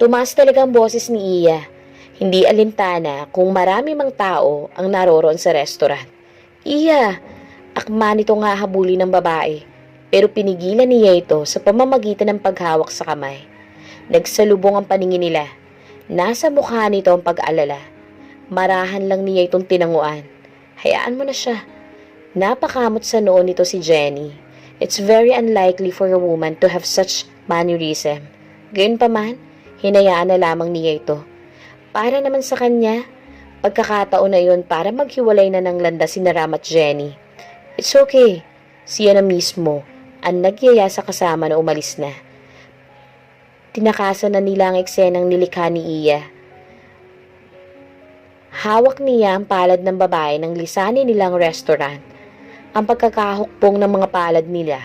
Tumaas talaga ang boses ni Iya. Hindi alintana kung marami mang tao ang naroroon sa restaurant. Iya, akma nito nga habuli ng babae. Pero pinigilan niya ito sa pamamagitan ng paghawak sa kamay. Nagsalubong ang paningin nila. Nasa mukha nito ang pag-alala. Marahan lang niya itong tinanguan. Hayaan mo na siya. Napakamot sa noon nito si Jenny. It's very unlikely for a woman to have such mannerism. Gayunpaman, hinayaan na lamang niya ito. Para naman sa kanya, pagkakataon na yun para maghiwalay na ng landas si Ram at Jenny. It's okay. Siya na mismo ang nagyaya sa kasama na umalis na. Tinakasan na nila ang eksenang nilikha ni Iya. Hawak niya ang palad ng babae ng lisanin nilang restaurant. Ang pagkakahukbong ng mga palad nila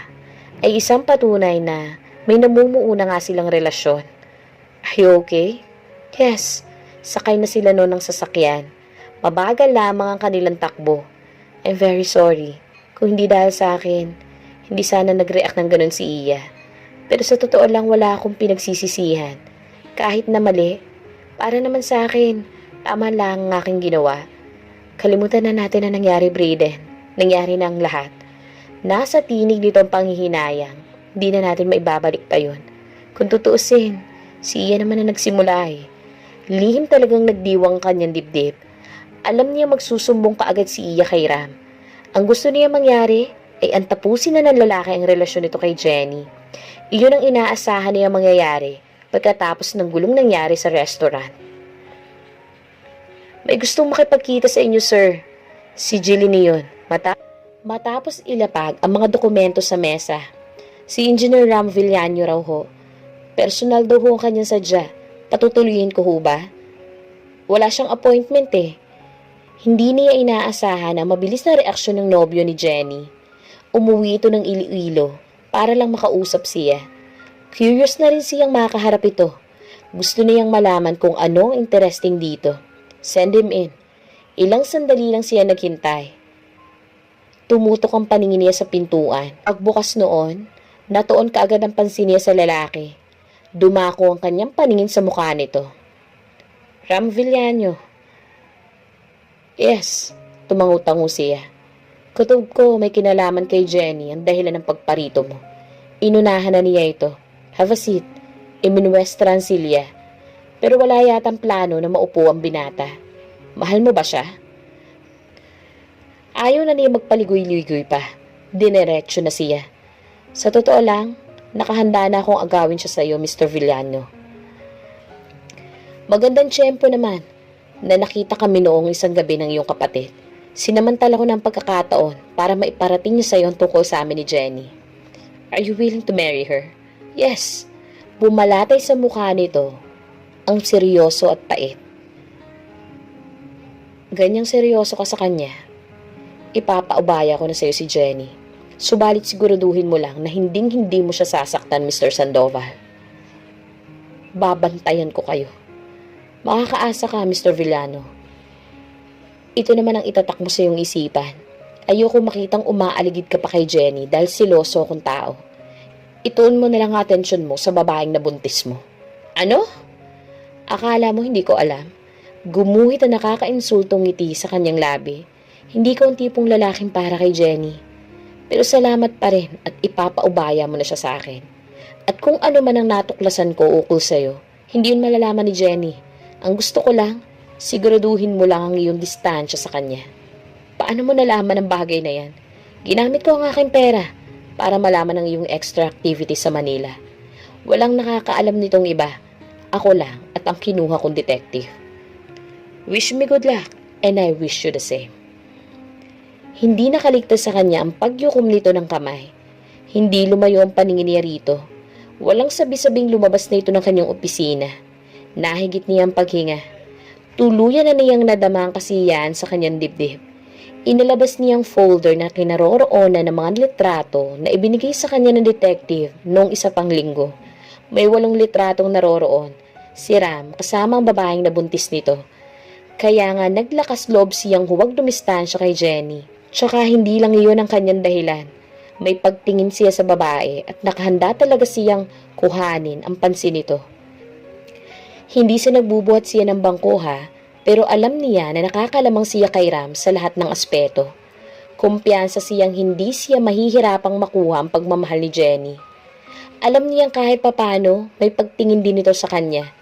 ay isang patunay na may namumuuna nga silang relasyon. Are you okay? Yes. Sakay na sila noon ng sasakyan. Mabagal lamang ang kanilang takbo. I'm very sorry. Kung hindi dahil sa akin, hindi sana nag-react ng ganun si Iya. Pero sa totoo lang wala akong pinagsisisihan. Kahit na mali, para naman sa akin, tama lang ang aking ginawa. Kalimutan na natin na nangyari, Brayden. Nangyari na ang lahat. Nasa tinig nito ang panghihinayang. Hindi na natin maibabalik pa yun. Kung tutuusin, si Iya naman na nagsimula eh. Lihim talagang nagdiwang kanyang dibdib. Alam niya magsusumbong kaagad si Iya kay Ram. Ang gusto niya mangyari ay antapusin na ng lalaki ang relasyon nito kay Jenny. Iyon ang inaasahan niya mangyayari pagkatapos ng gulong nangyari sa restaurant. May gustong makipagkita sa inyo, sir. Si Jilly niyon. Matapos ilapag ang mga dokumento sa mesa. Si Engineer Ram Villano raw ho. Personal daw ho ang kanyang sadya. Patutuloyin ko ho ba? Wala siyang appointment eh. Hindi niya inaasahan na mabilis na reaksyon ng nobyo ni Jenny. Umuwi ito ng Iloilo para lang makausap siya. Curious na rin siyang makaharap ito. Gusto niyang malaman kung ano ang interesting dito. Send him in. Ilang sandali lang siya naghintay. Tumutok ang paningin niya sa pintuan. Pagbukas noon, natuon kaagad ang pansin niya sa lalaki. Dumako ang kanyang paningin sa mukha nito. Ram Villano. Yes, tumangutango siya. Kutob ko may kinalaman kay Jenny ang dahilan ng pagparito mo. Inunahan na niya ito. Have a seat. Iminwest Transilia. Pero wala yatang plano na maupo ang binata. Mahal mo ba siya? Ayaw na niya magpaligoy-ligoy pa. Dinerecho na siya. Sa totoo lang, nakahanda na akong agawin siya sa iyo, Mr. Villano. Magandang tiyempo naman na nakita kami noong isang gabi ng iyong kapatid. Sinamantala ko ng pagkakataon para maiparating niya sa iyo ang tungkol sa amin ni Jenny. Are you willing to marry her? Yes. Bumalatay sa mukha nito ang seryoso at pait. Ganyang seryoso ka sa kanya, ipapaubaya ko na sa iyo si Jenny. Subalit siguraduhin mo lang na hinding-hindi mo siya sasaktan, Mr. Sandoval. Babantayan ko kayo. Makakaasa ka, Mr. Villano. Ito naman ang itatak mo sa iyong isipan. Ayoko makitang umaaligid ka pa kay Jenny dahil siloso akong tao. Ituon mo na lang atensyon mo sa babaeng nabuntis mo. Ano? Akala mo hindi ko alam? Gumuhit ang nakakainsultong ngiti sa kanyang labi. Hindi ko ang tipong lalaking para kay Jenny. Pero salamat pa rin at ipapaubaya mo na siya sa akin. At kung ano man ang natuklasan ko ukol sa'yo, hindi yun malalaman ni Jenny. Ang gusto ko lang, siguraduhin mo lang ang iyong distansya sa kanya. Paano mo nalaman ang bagay na yan? Ginamit ko ang aking pera para malaman ang iyong extra activity sa Manila. Walang nakakaalam nitong iba. Ako lang at ang kinuha kong detective. Wish me good luck and I wish you the same. Hindi nakaligtas sa kanya ang pagyukom nito ng kamay. Hindi lumayo ang paningin niya rito. Walang sabi-sabing lumabas na ito ng kanyang opisina. Nahigit niya ang paghinga. Tuluyan na niyang nadama ang kasiyahan sa kanyang dibdib. Inilabas niyang folder na kinaroroonan ng mga litrato na ibinigay sa kanya ng detective noong isa pang linggo. May 8 litratong naroroon. Si Ram kasama ang babaeng nabuntis nito. Kaya nga naglakas loob siyang huwag dumistansya kay Jenny. Tsaka hindi lang iyon ang kanyang dahilan. May pagtingin siya sa babae at nakahanda talaga siyang kuhanin ang pansin nito. Hindi siya nagbubuhat siya ng bangko ha, pero alam niya na nakakalamang siya kay Ram sa lahat ng aspeto. Kumpiyansa siyang hindi siya mahihirapang makuha ang pagmamahal ni Jenny. Alam niyang kahit papano may pagtingin din ito sa kanya.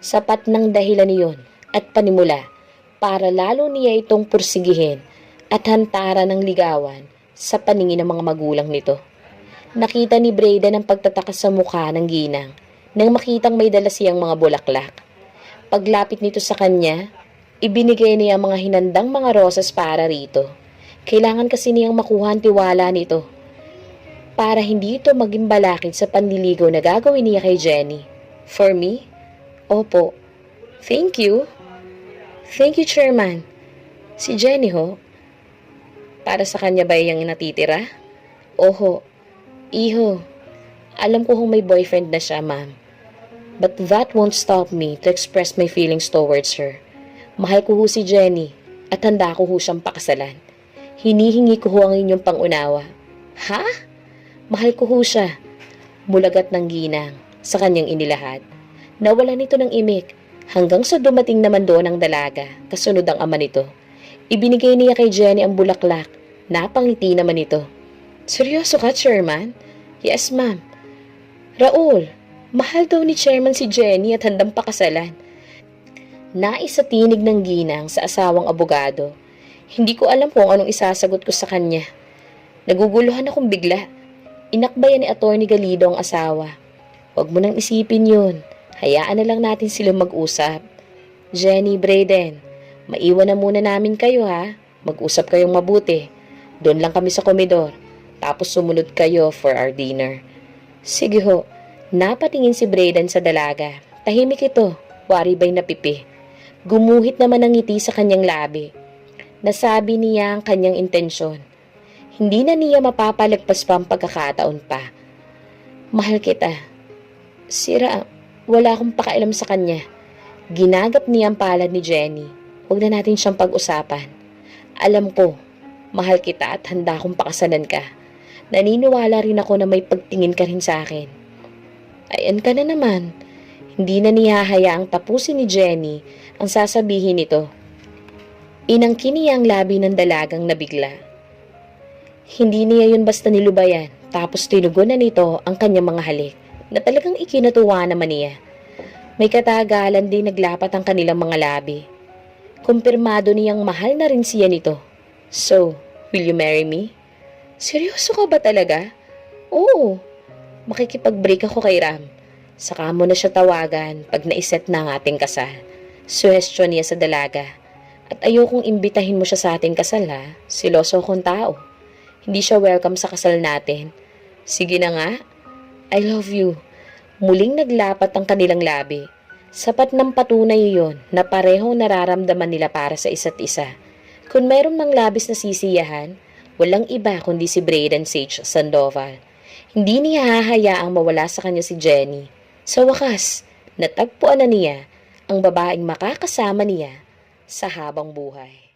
Sapat ng dahilan niyon at panimula para lalo niya itong pursigihin at hantaran ng ligawan sa paningin ng mga magulang nito. Nakita ni Brayden ang pagtataka sa mukha ng ginang nang makitang may dala siyang mga bulaklak. Paglapit nito sa kanya, ibinigay niya ang mga hinandang mga rosas para rito. Kailangan kasi niyang makuha ang tiwala nito para hindi ito maging balakid sa panliligaw na gagawin niya kay Jenny. For me? Opo. Thank you. Thank you, Chairman. Si Jenny ho? Para sa kanya ba yung natitira? Oho. Iho. Alam ko kung may boyfriend na siya, ma'am. But that won't stop me to express my feelings towards her. Mahal ko ho si Jenny at handa ko ho siyang pakasalan. Hinihingi ko ho ang inyong pangunawa. Ha? Mahal ko ho siya. Mulagat ng ginang sa kanyang inilahad. Nawala nito ng imik hanggang sa dumating naman doon ang dalaga, kasunod ang ama nito. Ibinigay niya kay Jenny ang bulaklak. Napangiti naman ito. Seryoso ka, Chairman? Yes, ma'am. Raul, mahal daw ni Chairman si Jenny at handang pakasalan. Nais sa tinig ng ginang sa asawang abogado. Hindi ko alam kung anong isasagot ko sa kanya. Naguguluhan akong bigla. Inakbayan ni Atty. Galido ang asawa. Huwag mo nang isipin yun. Hayaan na lang natin silang mag-usap. Jenny, Brayden, maiwan na muna namin kayo ha. Mag-usap kayong mabuti. Doon lang kami sa komedor. Tapos sumunod kayo for our dinner. Sige ho. Napatingin si Brayden sa dalaga. Tahimik ito. Wari ba'y napipi? Gumuhit naman ang ngiti sa kanyang labi. Nasabi niya ang kanyang intensyon. Hindi na niya mapapalagpas pa ang pagkakataon pa. Mahal kita. Sira, wala akong pakialam sa kanya. Ginagap niya ang palad ni Jenny. Huwag na natin siyang pag-usapan. Alam ko, mahal kita at handa akong pakasalan ka. Naniniwala rin ako na may pagtingin ka rin sa akin. Ayan ka na naman. Hindi na niya hayaang tapusin ni Jenny ang sasabihin nito. Inangkin niya ang labi ng dalagang nabigla. Hindi niya yun basta nilubayan, tapos tinugunan nito ang kanyang mga halik na talagang ikinatuwa naman niya. May katagalan din naglapat ang kanilang mga labi. Kumpirmado niyang mahal na rin siya nito. So, will you marry me? Seryoso ka ba talaga? Oo. Makikipag-break ako kay Ram. Saka mo na siya tawagan pag naiset na ang ating kasal. Suhestyon niya sa dalaga. At ayokong imbitahin mo siya sa ating kasal ha. Siloso akong tao. Hindi siya welcome sa kasal natin. Sige na nga. I love you. Muling naglapat ang kanilang labi. Sapat ng patunay iyon na parehong nararamdaman nila para sa isa't isa. Kung mayroon mang labis na sisiyahan, walang iba kundi si Brayden Sage Sandoval. Hindi niya hahayaang mawala sa kanya si Jenny. Sa wakas, natagpuan na niya ang babaeng makakasama niya sa habang buhay.